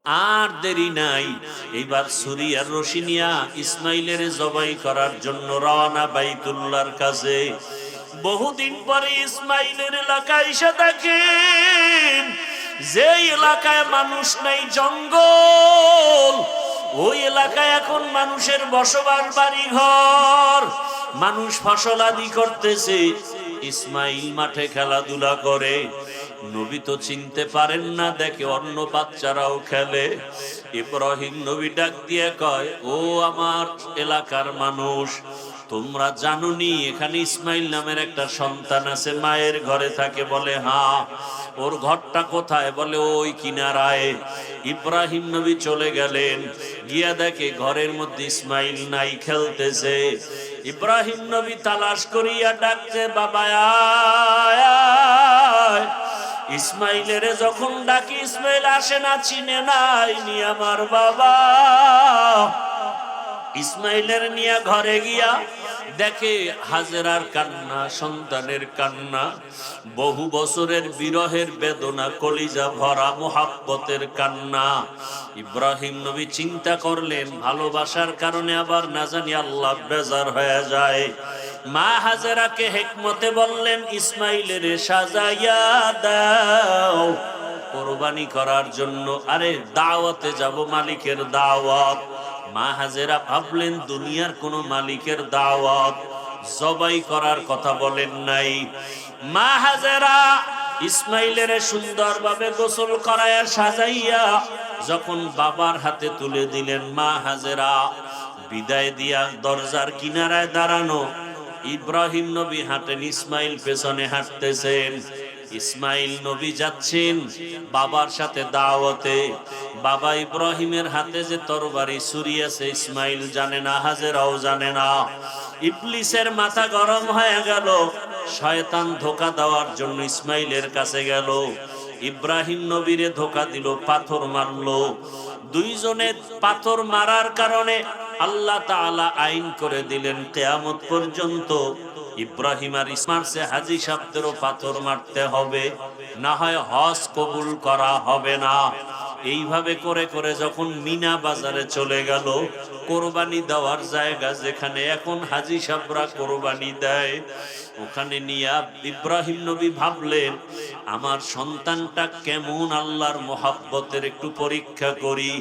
আর দেরি নাই, এইবার ছুরি আর রশি নিয়া ইসমাইলের জবাই করার জন্য রওনা বাইতুল্লাহর কাছে। বহুদিন পরে ইসমাইলের এলাকায় এসে দেখেন যে এলাকায় মানুষ নেই, জঙ্গল, ওই এলাকায় এখন মানুষের বসবাস, বাড়ি ঘর, মানুষ ফসল আদি করতেছে। ইসমাইল মাঠে খেলাধুলা করে। নবী তো চিনতে পারেন না, দেখে অন্য বাচ্চারাও খেলে। ইব্রাহিম নবী ডাক দিয়ে কয়, ও আমার এলাকার মানুষ, তোমরা জানোনি এখানে ইসমাইল নামের একটা সন্তান আছে, মায়ের ঘরে থাকে? বলে হ্যাঁ। ওর ঘরটা কোথায়? বলে ওই কিনারায়। ইব্রাহিম নবী চলে গেলেন, গিয়া দেখে ঘরের মধ্যে ইসমাইল নাই, খেলতেছে। ইব্রাহিম নবী তালাশ করিয়া ডাকছে, বাবা আয়। ইসমাইলের যখন ডাকি ইসমাইল আসে না, চিনে নাই নি আমার বাবা। ইসমাইলের নিয়ে ঘরে গিয়া দেখে হাজেরার কান্না, সন্তানের কান্না, বহু বছরের বিরহের বেদনা, কলিজা ভরা মোহাব্বতের কান্না। ইব্রাহিম নবী চিন্তা করলেন, ভালোবাসার কারণে আবার না জানি আল্লাহ বেজার হয়ে যায়। মা হাজেরাকে হিকমতে বললেন, ইসমাইলের সাজাইয়া দাও কোরবানি করার জন্য। আরে দাওয়াতে যাব, মালিকের দাওয়াত। মা হাজেরা ভাবলেন দুনিয়ার কোন মালিকের দাওয়াত, জবাই করার কথা বলেন নাই। মা হাজেরা ইসমাইলের সুন্দরভাবে গোসল করায়া সাজাইয়া যখন বাবার হাতে তুলে দিলেন, মা হাজেরা বিদায় দিয়া দরজার কিনারায় দাঁড়ানো। ইব্রাহিম নবী হাঁটেন, ইসমাইল পেছনে হাঁটতেছেন। ইসমাইল নবী যাচ্ছেন বাবার সাথে দাওয়াতে। বাবা ইব্রাহিমের হাতে যে তরবারি ছুরি আছে ইসমাইল জানে না, হাজেরাও জানে না। ইবলিসের মাথা গরম হয়ে গেল, শয়তান ধোঁকা দেওয়ার জন্য ইসমাইলের কাছে গেল। ইব্রাহিম নবীরে ধোঁকা দিল, পাথর মারলো। দুইজনে পাথর মারার কারণে আল্লাহ তাআলা আইন করে দিলেন কিয়ামত পর্যন্ত ইব্রাহিম আর ইসমাইলকে হাজী সাহেবদেরও পাথর মারতে হবে, না হয় হজ কবুল করা হবে না। এইভাবে করে করে যখন মিনা বাজারে চলে গেল, কোরবানি দেওয়ার জায়গা যেখানে এখন হাজী সাহেবরা কোরবানি দেয়, ওখানে নিয়ে ইব্রাহিম নবী ভাবলেন আমার সন্তানটা কেমন আল্লাহর মোহাব্বতের একটু পরীক্ষা করি।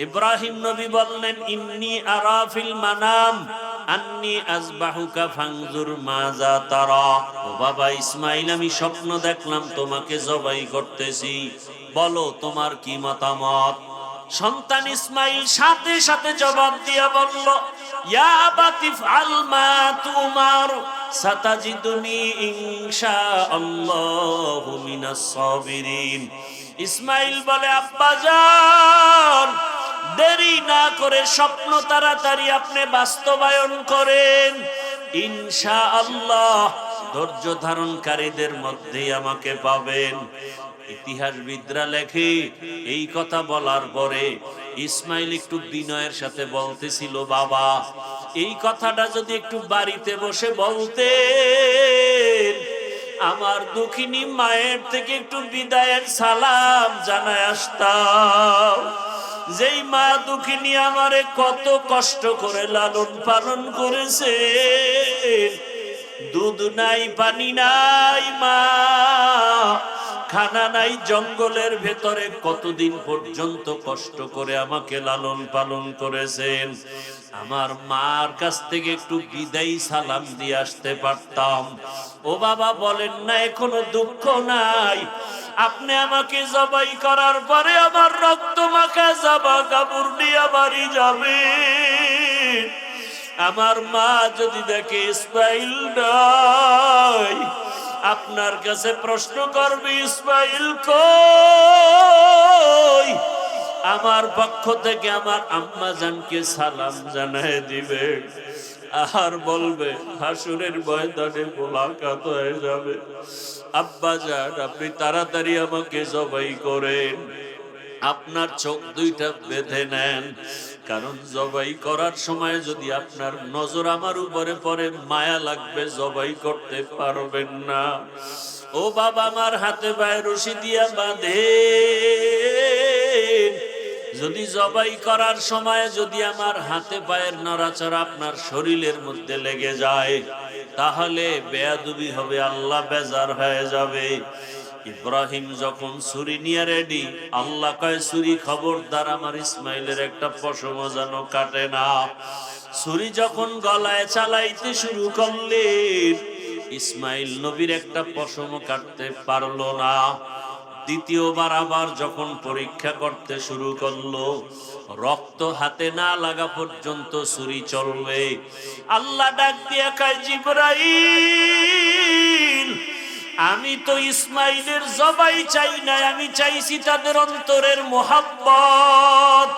ইব্রাহিম নবী বললেন, ইন্নী আরা ফিল মানাম আন্নী আযবাহুকা ফানজুর মাযা তারা। ও বাবা ইসমাইল, আমি স্বপ্ন দেখলাম তোমাকে জবাই করতেছি, বলো তোমার কি মতামত। সন্তান ইসমাইল সাথে সাথে জবাব দিয়া বলল, ইয়া আবাতি ফাল মা তুমার সাতাজিদুনি ইনশাআল্লাহু মিনাস সাবিরিন। ইসমাইল বলে, আব্বা জান, দেরি না করে স্বপ্ন তাড়াতাড়ি আপনি বাস্তবায়ন করেন, ইনশাআল্লাহ ধৈর্য ধারণকারীদের মধ্যেই আমাকে পাবেন। ইতিহাসবিদরা লেখে এই কথা বলার পরে ইসমাইল একটু বিনয়ের সাথে বলতেছিল, বাবা এই কথাটা যদি একটু বাড়িতে বসে বলতেন, আমার দুঃখিনী মায়ের থেকে একটু বিদায়ের সালাম জানায় আসতাম। যেই মা দুঃখিনী আমারে কত কষ্ট করে লালন পালন করেছে, দুধ নাই পানি নাই, মা খানা নাই, জঙ্গলের ভেতরে কতদিন পর্যন্ত কষ্ট করে আমাকে লালন পালন করেছেন। আমার মার কাছ থেকে একটু বিদায়ী সালাম দিয়ে আসতে পারতাম। ও বাবা বলেন না এখনো দুঃখ নাই? আপনি আমাকে জবাই করার পরে আমার রক্ত মাখা জামা কাপড় নিয়ে বাড়ি যাবে। আমার মা যদি দেখে ইসমাইল নাই, আপনার কাছে প্রশ্ন করবে ইসমাইল কই? আমার পক্ষ থেকে আমার আম্মা জানকে সালাম জানায় দিবে আর বলবে হাসুরের ময়দানে মোলাকাত হয়ে যাবে। আব্বা জান, আপনি তাড়াতাড়ি আমাকে জবাই করেন, আপনার চোখ দুইটা বেঁধে নেন, কারণ জবাই করার সময় যদি আপনার নজর আমার উপরে পড়ে মায়া লাগবে, জবাই করতে পারবেন না। ও বাবা, আমার হাতে পায়ে রশি দিয়া বাঁধে, যদি জবাই করার সময় যদি আমার হাতে পায়ের নড়াচড়া আপনার শরীরের মধ্যে লেগে যায়, তাহলে বেয়াদবি হবে, আল্লাহ বেজার হয়ে যাবে। ইব্রাহিম যখন ছুরি নিয়ে রেডি, আল্লাহ কয় ছুরি খবরদার আমার ইসমাইলের একটা পশম যেন কাটে না। ছুরি যখন গলায় চালাইতে শুরু করলেন, ইসমাইল নবীর একটা পশম কাটতে পারলো না। দ্বিতীয়বার আবার যখন পরীক্ষা করতে শুরু করলো, রক্ত হাতে না লাগা পর্যন্ত ছুরি চলবে। আল্লাহ ডাক দিয়ে কয়, জিবরাইল, আমি তো ইসমাইলের জবাই চাই না, আমি চাইছি তাদের অন্তরের মোহাব্বত।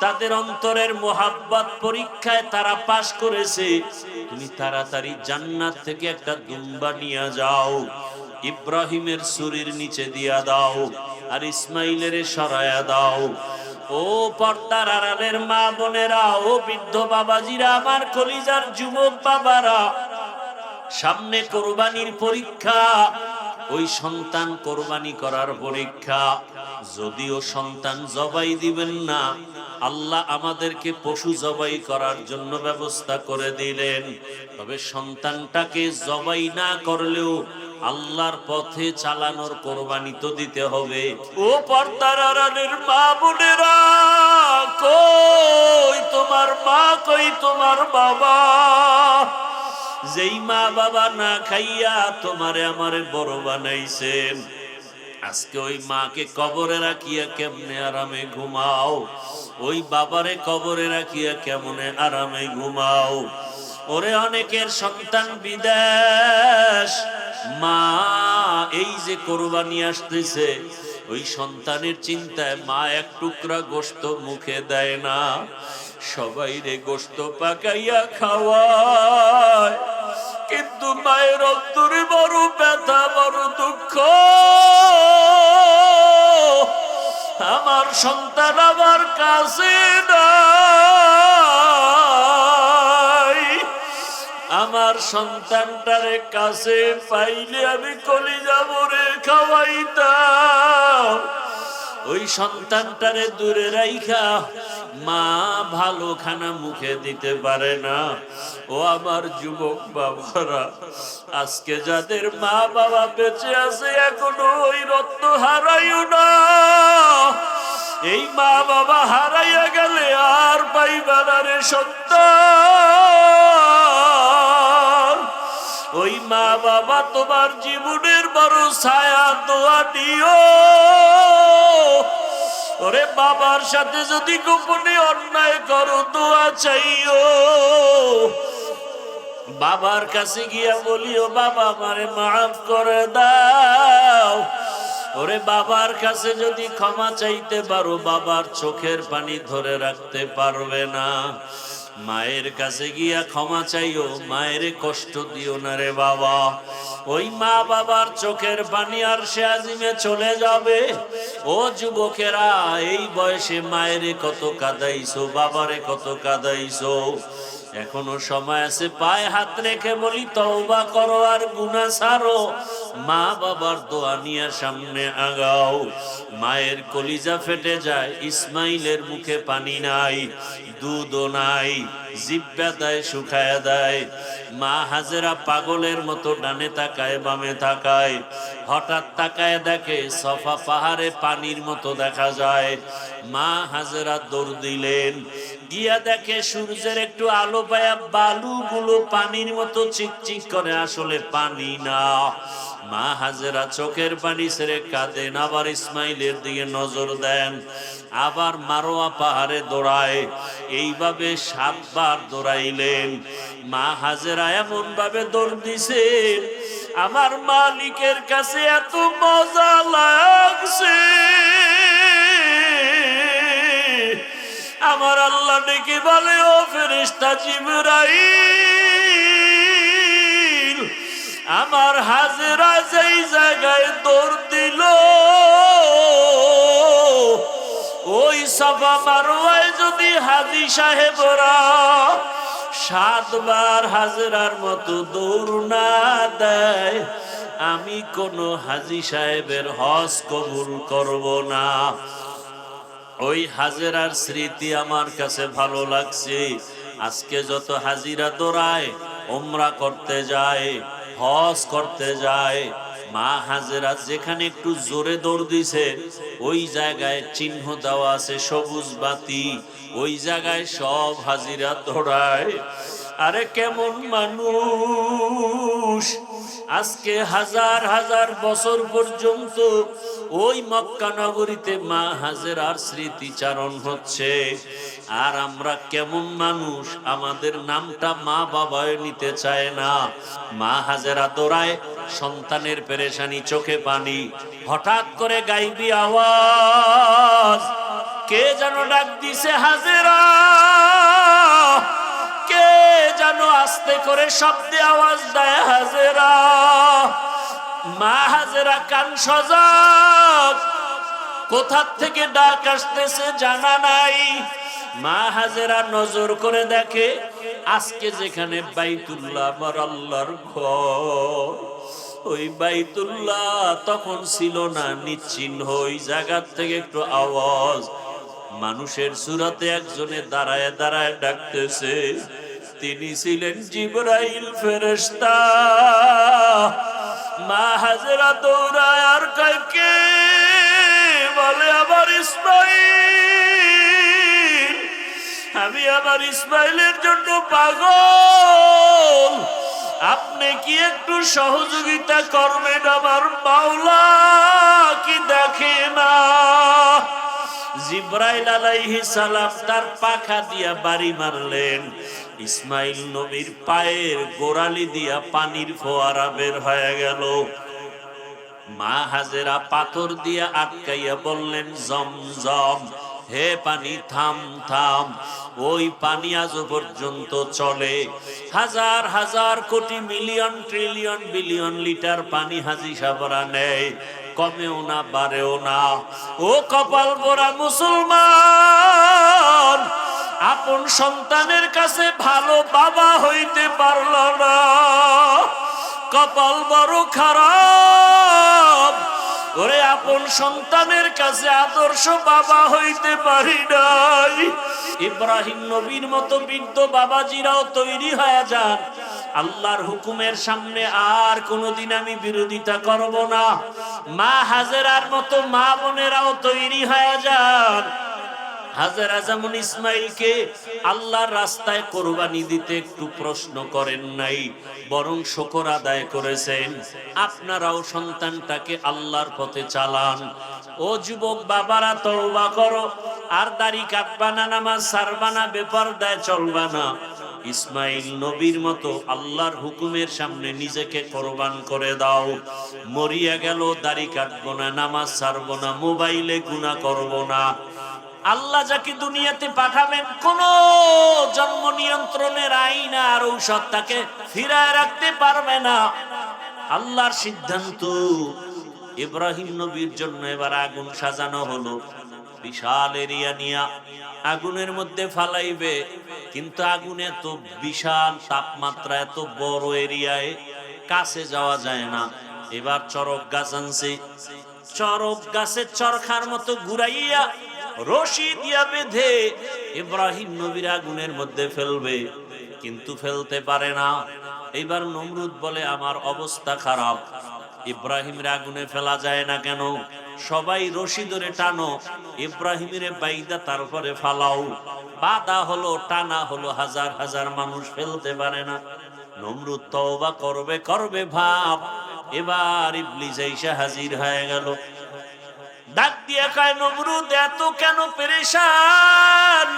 তাদের অন্তরের মোহাব্বত পরীক্ষায় তারা পাশ করেছে। তুমি তাড়াতাড়ি জান্নাত থেকে একটা দুম্বা নিয়ে যাও, ইব্রাহিমের ছুরির নিচে দিয়া দাও, আর ইসমাইলের সরায়া দাও। ও পর্দার আড়ালের মা বোনেরা, ও বৃদ্ধ বাবাজিরা, আমার কলিজার যুবক বাবারা, সামনে কোরবানির পরীক্ষা, ওই সন্তান কোরবানি করার পরীক্ষা। যদিও সন্তান জবাই দিবেন না, আল্লাহ আমাদেরকে পশু জবাই করার জন্য ব্যবস্থা করে দিলেন। তবে সন্তানটাকে জবাই না করলেও আল্লাহর পথে চালানোর কোরবানি তো দিতে হবে। ও পর্দার আড়ালের মা বোনেরা, কই তোমার মা, কই তোমার বাবা? যেই মা বাবা না খাইয়া তোমারে আমারে বড় বানাইছেন, আজকে ওই মাকে কবরে রাখিয়া কেমনে আরামে ঘুমাও? ওই বাবারে কবরে রাখিয়া কেমনে আরামে ঘুমাও? ওরে অনেকের সন্তান বিদেশ, মা এই যে কোরবানি আসতেছে, ওই সন্তানের চিন্তায় মা এক টুকরা গোশত মুখে দেয় না, সবাই রে গোশত পাকাইয়া খাওয়ায়। কিন্তু মায়ের অন্তরে বড় ব্যথা, বড় দুঃখ, আমার সন্তান আমার কাছে নাই। আমার সন্তানটারে কাছে পাইলে আমি কলিজা ভরে খাওয়াইতাম। ওই সন্তানটারে দূরে রাইখা মা ভালো খানা মুখে দিতে পারে না। ও আমার যুবক বাবারা, আজকে যাদের মা বাবা বেঁচে আছে, এখনো ওই রত্ন হারাইও না। এই মা বাবা হারাইয়া গেলে আর পাইবা না রে সন্তান। ওই মা বাবা তোমার জীবনের বড় ছায়া, দোয়া দিও। ওরে বাবার সাথে যদি গোপনে অন্যায় করো, দোয়া চাইও। বাবার কাছে গিয়া বলিও, বাবা আমারে মাফ করে দাও। ওরে বাবার কাছে যদি ক্ষমা চাইতে পারো, বাবার চোখের পানি ধরে রাখতে পারবে না। মায়ের কাছে গিয়া ক্ষমা চাইও, মায়ের কষ্ট দিও না রে বাবা। ওই মা বাবার চোখের পানি আর সে আজিমে চলে যাবে। ও যুবকেরা, এই বয়সে মায়েরে কত কাঁদাইছো, বাবারে কত কাঁদাইছো, এখনো সময় আছে। পায়ে হাত রেখে বলি, তওবা করো আর গুনাহ ছাড়ো। মা বাবার দোয়া নিয়ে সামনে আগাও। মায়ের কলিজা ফেটে যায়, ইসমাইলের মুখে পানি নাই, দুধও নাই, জিহ্বা দেয় শুকায় দেয়। মা হাজেরা পাগলের মতো ডানে তাকায় বামে তাকায়। হঠাৎ তাকায় দেখে সফা পাহাড়ে পানির মতো দেখা যায়। মা হাজেরা দৌড় দিলেন, গিয়া দেখে সূর্যের একটু আলো পায়া বালুগুলো পানির মতো চিকচিক করে, আসলে পানি না। মা হাজেরা চোখের পানি ছেড়ে কাঁদেন, আবার ইসমাইলের দিকে নজর দেন, আবার মারোয়া পাহাড়ে দৌড়ায়। এইভাবে 7 বার দৌড়াইলেন। মা হাজেরা এমন ভাবে দৌড় দিছে, আমার মালিকের কাছে এত মজা লাগছে। আমার আল্লাহ ডেকে বলে, ও ফেরেশতা জিবরাইল, আমার হাজেরা যেই জায়গায় দৌড় দিল, ওই সাফা মারওয়ায় যদি হাজী সাহেবরা 7 বার হাজেরার মতো দৌড় না দেয়, আমি কোন হাজী সাহেবের হজ কবুল করব না। ওই হাজেরার স্মৃতি আমার কাছে ভালো লাগছে। আজকে যত হাজিরা দৌড়ায়, ওমরা করতে যায়, হজ করতে যায়, মা হাজেরা যেখানে একটু জোরে দৌড় দিছে ওই জায়গায় চিহ্ন দেওয়া আছে সবুজ বাতি, ওই জায়গায় সব হাজিরা দৌড়ায়। আরে কেমন মানুষ! আজকে হাজার হাজার বছর পর্যন্ত ওই মক্কা নগরীতে মা হাজেরার স্মৃতিচারণ হচ্ছে। আর আমরা কেমন মানুষ, আমাদের নামটা মা বাবায় নিতে চায় না। মা হাজেরা দৌড়ায়, সন্তানের পেরেশানি, চোখে পানি। হঠাৎ করে গাইবি আওয়াজ, কে যেন ডাক দিছে, হাজেরা! কে যেন আস্তে করে শব্দে আওয়াজ দেয়, হাজেরা! মা হাজেরা কান সজাগ, কোথা থেকে ডাক আসতেছে জানা নাই। মা হাজেরা নজর করে দেখে, আজকে যেখানে বাইতুল্লাহ আমার আল্লাহর ঘর, ওই বাইতুল্লাহ তখন ছিল না, নিশ্চিহ্ন। ওই জায়গা থেকে একটু আওয়াজ, মানুষের সুরাতে একজনে দাঁড়ায় দাঁড়ায় ডাকতেছে। তিনি ছিলেন জিবরাইল ফেরেশতা। মা হাজেরা দৌড়ায় আর কয়, কে? বলে, আমার ইসমাইল। আমি আমার ইসমাইলের জন্য পাগল, আপনি কি একটু সহযোগিতা করবেন? আমার মাওলা কি দেখে না? জিবরাইল আলাইহিস সালাম তার পাখা দিয়া বাড়ি মারলেন, ইসমাইল নবীর পায়ের গোড়ালি দিয়া পানির ফোয়ারা বের হয়ে গেল। মা হাজেরা পাথর দিয়া আটকাইয়া বললেন, জমজম, হে পানি থাম থাম। ওই পানি আজ পর্যন্ত চলে। হাজার হাজার কোটি মিলিয়ন ট্রিলিয়ন বিলিয়ন লিটার পানি হাজি সাবরা নেয়, কমেও না বাড়েও না। ও কপাল পোড়া মুসলমান, আপন সন্তানের কাছে ভালো বাবা হইতে পারল না, কপাল বড় খারাপ। ওরে আপন সন্তানের কাছে আদর্শ বাবা হইতে পারি নাই। ইব্রাহিম নবীর মতো বৃদ্ধ বাবাজিরাও তৈরি হয়ে যান। আল্লাহর হুকুমের সামনে আর কোনোদিন আমি বিরোধিতা করব না। মা হাজেরার মতো মা বোনেরাও তৈরি হয়ে যান। হাজেরা যেমন ইসমাইলকে আল্লাহর রাস্তায় কোরবানি দিতে একটু প্রশ্ন করেন নাই, বরং শুকর আদায় করেছেন। আপনারাও সন্তানটাকে আল্লাহর পথে চালান। ও যুবক বাবারা, তওবা করো। আর দাড়ি কাটবা না, নামাজ ছাড়বা না, বেপরদায় চলবা না। ইসমাইল নবীর মতো আল্লাহর হুকুমের সামনে নিজেকে কোরবান করে দাও। মরিয়া গেল, দাড়ি কাটবো না, নামাজ ছাড়বো না, মোবাইলে গুনাহ করবো না। আল্লাহ যাকে দুনিয়াতে পাঠাবেন, কোন জন্ম নিয়ন্ত্রণের আইন আর ঔষধ তাকে ফিরায় রাখতে পারবে না। আল্লাহর সিদ্ধান্ত। ইব্রাহিম নবীর জন্য এবার আগুন সাজানো হলো। বিশাল এরিয়া নিয়ে আগুনের মধ্যে ফালাইবে, কিন্তু আগুন এত বিশাল, তাপমাত্রা এত বড় এরিয়ায় কাছে যাওয়া যায় না। এবার চরক গাছ আনছে, চরক গাছের চরখার মতো ঘুরাইয়া রশি দিয়া বেঁধে ইব্রাহিম নবীর আগুনের মধ্যে ফেলবে, কিন্তু ফেলতে পারে না। এবার নমরুদ বলে, আমার অবস্থা খারাপ, ইব্রাহিমের আগুনে ফেলা যায় না কেন? সবাই রশি ধরে টানো, ইব্রাহিমের বাইদা তারপরে ফালাও। বাধা হলো, টানা হলো, হাজার হাজার মানুষ ফেলতে পারে না। নমরুদ তওবা করবে করবে ভাব, এবার ইবলিস এসে হাজির হয়ে গেল। ডাক দিয়ে কয়, নমরুদ এত কেন পেরেশান?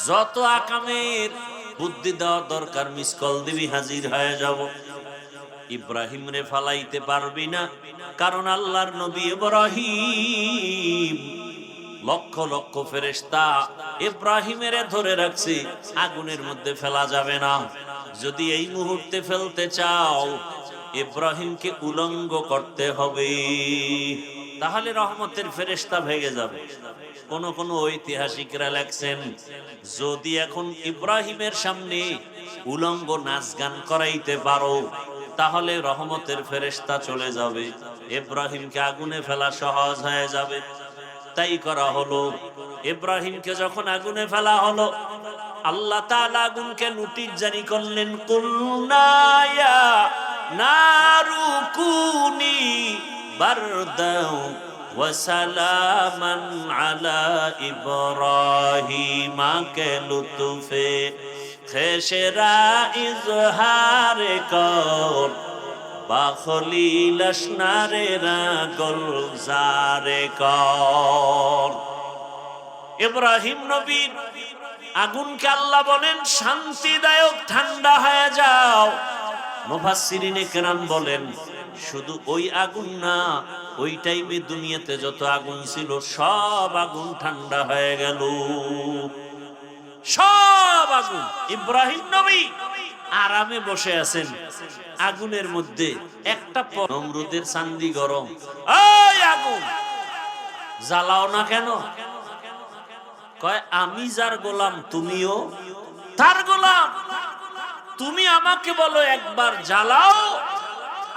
যত আকামের বুদ্ধি দেওয়া দরকার মিস কল দিবি, হাজির হয়ে যাব। ইব্রাহিম রে ফালাইতে পারবি না, কারণ আল্লাহর নবী ইব্রাহিম লক্ষ লক্ষ ফেরেশতা ইব্রাহিমের ধরে রাখছে, আগুনের মধ্যে ফেলা যাবে না। যদি এই মুহূর্তে ফেলতে চাও, ইব্রাহিমকে উলঙ্গ করতে হবে, তাহলে রহমতের ফেরেশতা ভেঙে যাবে। কোন কোন ঐতিহাসিকরা লেখছেন, যদি এখন ইব্রাহিমের সামনে উলঙ্গ নাচ গান করাইতে পারো, তাহলে রহমতের ফেরেশতা চলে যাবে, ইব্রাহিমকে আগুনে ফেলা সহজ হয়ে যাবে। তাই করা হলো। ইব্রাহিমকে যখন আগুনে ফেলা হলো, আল্লাহ তাআলা আগুনকে নোটিশ জারি করলেন, কুলনা ইয়া নারু কুনি বারদাও ওয়া সালামান আলা ইব্রাহিম কে লুতুফে খেশরা ইজহারে কর বা খলিল আসনারে রাগল জারে কর। ইব্রাহিম নবীর আগুনকে আল্লাহ বলেন শান্তিদায়ক, ঠান্ডা হয়ে যাও। মুফাসসিরিনে কেরাম বলেন শুধু ওই আগুন না, ওই টাইমে দুনিয়াতে যত আগুন ছিল সব আগুন ঠান্ডা হয়ে গেল, সব আগুন। ইব্রাহিম নবী আরামে বসে আছেন আগুনের মধ্যে, একটা নমরুদের চান্দি গরম, ওই আগুন জ্বালাও না কেন? কয় আমি যার গোলাম তুমিও তার গোলাম, তুমি আমাকে বলো একবার জ্বালাও,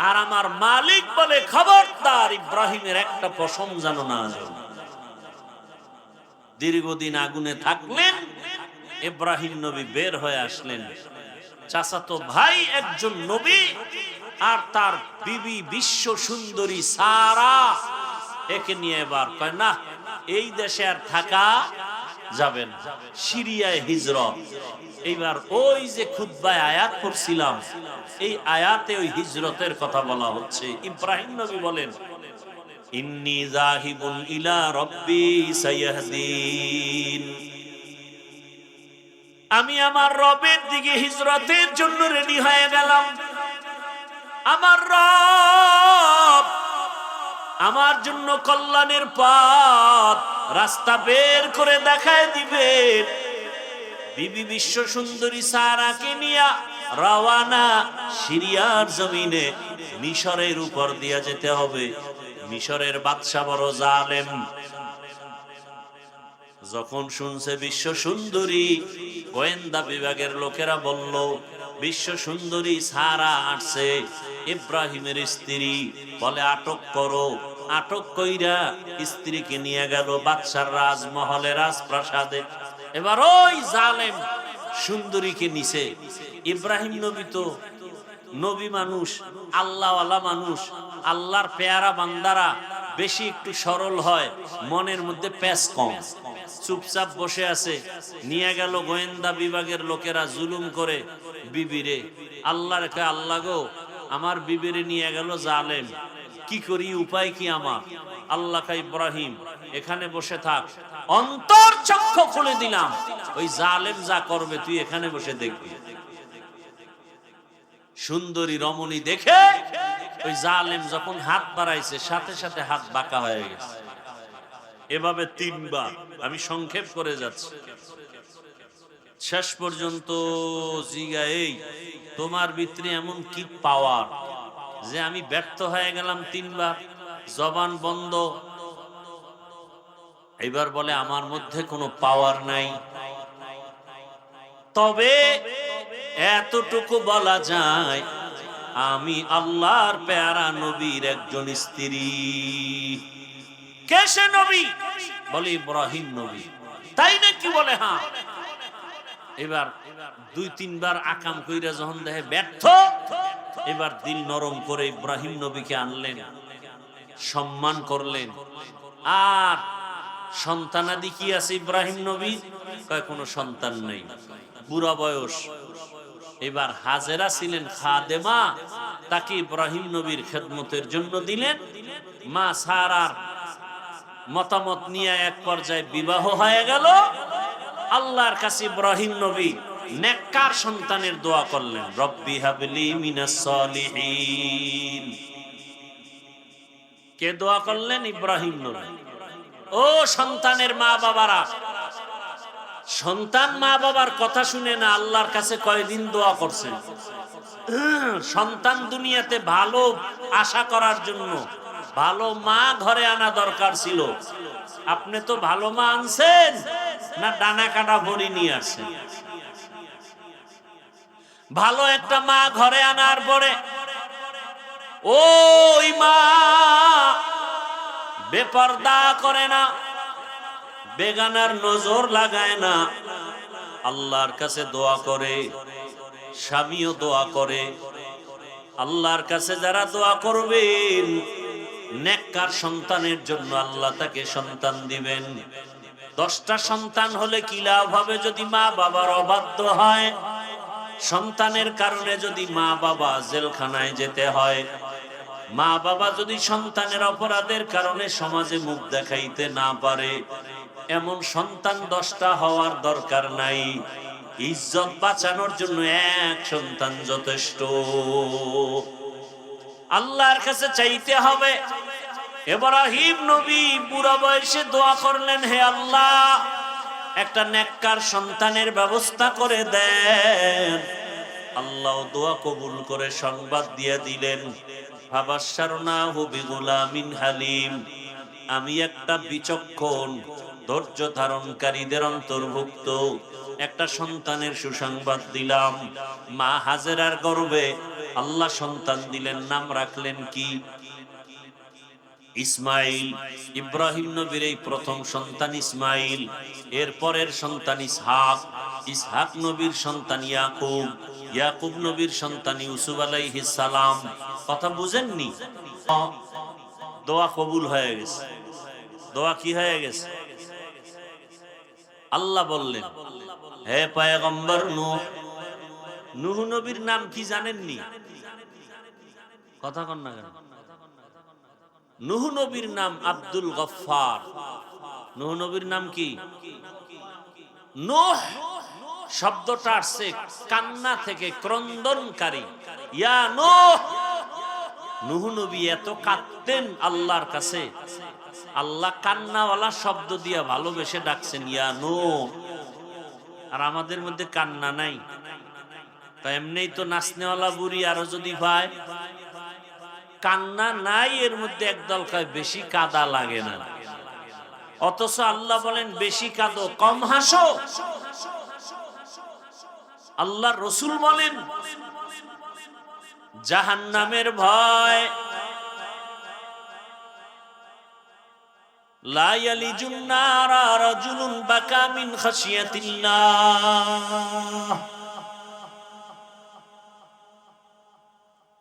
আর আমার মালিক বলে খবরদার ইব্রাহিমের একটা পশম যেন না জ্বলে। দীর্ঘদিন আগুনে থাকলেন, ইব্রাহিম নবী বের হয়ে আসলেন। চাচাতো ভাই একজন নবী আর তার বিবি বিশ্ব সুন্দরী সারা, একে নিয়ে এবার কয় না এই দেশে আর থাকা যাবে না, সিরিয়ায় হিজরত। এইবার ওই যে খুতবায় আয়াত পড়ছিলাম, এই আয়াতে ওই হিজরতের কথা বলা হচ্ছে। ইব্রাহিম নবী বলেন ইন্নী যাহিবুন ইলা রাব্বি সায়াহদিন, আমি আমার রবের দিকে হিজরতের জন্য রেডি হয়ে গেলাম। আমার রব আমার জন্য কল্যাণের পথ রাস্তা বের করে দেখায় দিবে। বিবি বিশ্ব সুন্দরী সারাকে নিয়ে রওয়ানা সিরিয়ার জমিনে, মিশরের উপর দিয়া যেতে হবে। মিশরের বাদশা বড় জালেম। যখন শুনছে বিশ্ব সুন্দরী, গোয়েন্দা বিভাগের লোকেরা বলল বিশ্ব সুন্দরী সারা আসছে, ইব্রাহিমের স্ত্রী, বলে আটক করো। আটক কইরা স্ত্রীকে নিয়ে গেল বাদশার রাজমহলে, রাজপ্রাসাদে। এবার ওই জালেম সুন্দরীকে নিছে। ইব্রাহিম নবী তো নবী মানুষ, আল্লাহওয়ালা মানুষ, আল্লাহর পেয়ারা বান্দারা বেশি একটু সরল হয়, মনের মধ্যে প্যাঁচ কম, চুপচাপ বসে আছে। নিয়ে গেল গোয়েন্দা বিভাগের লোকেরা জুলুম করে বিবিরে। আল্লাহর কে আল্লাহ গো, আমার বিবিরে নিয়ে গেল জালেম, কি করি, উপায় কি আমার? আল্লাহ কা ইব্রাহিম এখানে বসে থাক, অন্তর চক্ষু খুলে দিলাম, ওই জালেম যা করবে তুই এখানে বসে দেখবি। সুন্দরী রমণী দেখে ওই জালেম যখন হাত বাড়াইছে, সাথে সাথে হাত বাঁকা হয়ে গেছে। এভাবে 3 বার, আমি সংক্ষেপ করে যাচ্ছি। শেষ পর্যন্ত জিগা, এই তোমার ভিতরে এমন কি পাওয়ার যে আমি ব্যর্থ হয়ে গেলাম 3 বার, জবান বন্ধ। এবার বলে আমার মধ্যে কোনো পাওয়ার নাই, তবে এতটুকু বলা যায় আমি আল্লাহর পেয়ারা নবীর একজন স্ত্রী। কে সে নবী? বলে ইব্রাহিম নবী। তাই নাকি? বলে হ্যাঁ। এবার 2-3 বার আকাম কইরা যখন দেখে ব্যর্থ, এবার দিল নরম করে ইব্রাহিম নবীকে আনলেন, সম্মান করলেন। আর সন্তানাদি কি আছে ইব্রাহিম নবী? কয় কোনো সন্তান নেই, বুড়া বয়স। এবার হাজেরা ছিলেন খাদেমা, তাকে ইব্রাহিম নবীর খেদমতের জন্য দিলেন। মা সারার মতামত নিয়ে এক পর্যায়ে বিবাহ হয়ে গেল। আল্লাহর কাছে ইব্রাহিম নবী নেককার সন্তানের দোয়া করলেন, রব্বি হাবলি মিনাস সলিহিন। কে দোয়া করলেন? ইব্রাহিম নবী। ও সন্তানের মা বাবারা, সন্তান মা বাবার কথা শুনে না আল্লাহর কাছে কয়দিন দোয়া করছেন? সন্তান দুনিয়াতে ভালো আশা করার জন্য ভালো মা ঘরে আনা দরকার ছিল। আপনি তো ভালো মা আনছেন না ডানা কাটা ভরি নিয়ে আসছেন? ভালো একটা মা ঘরে আনার পরে ওই মা বেপরদা করে না, বেগানার নজর লাগায় না, আল্লাহর কাছে দোয়া করে, স্বামীও দোয়া করে। আল্লাহর কাছে যারা দোয়া করবেন নেককার সন্তানের জন্য আল্লাহ তাকে সন্তান দিবেন। 10টা সন্তান হলে কি লাভ হবে যদি মা বাবার অবাধ্য হয়? সন্তানের কারণে যদি মা বাবা জেলখানায় যেতে হয়, মা বাবা যদি সন্তানের অপরাধের কারণে সমাজে মুখ দেখাইতে না পারে, এমন সন্তান 10টা হওয়ার দরকার নাই। ইজ্জত বাঁচানোর জন্য এক সন্তান যথেষ্ট। আল্লাহর কাছে চাইতে হবে। ইব্রাহিম নবী বুড়া বয়সে দোয়া করলেন, হে আল্লাহ একটা নেককার সন্তানের ব্যবস্থা করে দেন। আল্লাহ দোয়া কবুল করে সংবাদ দিয়ে দিলেন, ফাবাশশারনাহু বিগুলামিন হালিম। আমি একটা বিচক্ষণ ধৈর্য ধারণকারীদের অন্তর্ভুক্ত একটা সন্তানের সুসংবাদ দিলাম। মা হাজেরার গর্ভে আল্লাহ সন্তান দিলেন, নাম রাখলেন কি? ইসমাইল। ইব্রাহিম নবীর এই প্রথম সন্তান ইসমাইল, এর পরের সন্তান ইসহাক, ইসহাক নবীর সন্তান ইয়াকুব, ইয়াকুব নবীর সন্তান ইউসুফ আলাইহিস সালাম। কথা বুঝেননি? দোয়া কবুল হয়ে গেছে। দোয়া কি হয়ে গেছে? আল্লাহ বললেন, হে পয়গম্বর নূহ। নূহ নবীর নাম কি জানেননি? কথা কন না কেন? নূহ নবীর নাম আব্দুল গফফার। নূহ নবীর নাম কি? নূহ শব্দটা আসছে কান্না থেকে, ক্রন্দনকারী। ইয়া নূহ। নূহ নবী এত কাঁদতেন আল্লাহর কাছে, আল্লাহ কান্নাওয়ালা শব্দ দিয়া ভালোবেসে ডাকছেন, ইয়া নূহ। আর আমাদের মধ্যে কান্না নাই, তা এমনিই তো নাচনেওয়ালা বুড়ি আরো যদি ভাই কান্না নাই, এর মধ্যে একদল কয় বেশি কাদা লাগে না। অথচ আল্লাহ বলেন বেশি কাঁদো কম হাসো। আল্লাহ রসুল বলেন জাহান্নামের ভয়, লা ইয়ালিজুন নারা রাজুলুন বাকা মিন খাশিয়াতিল্লাহ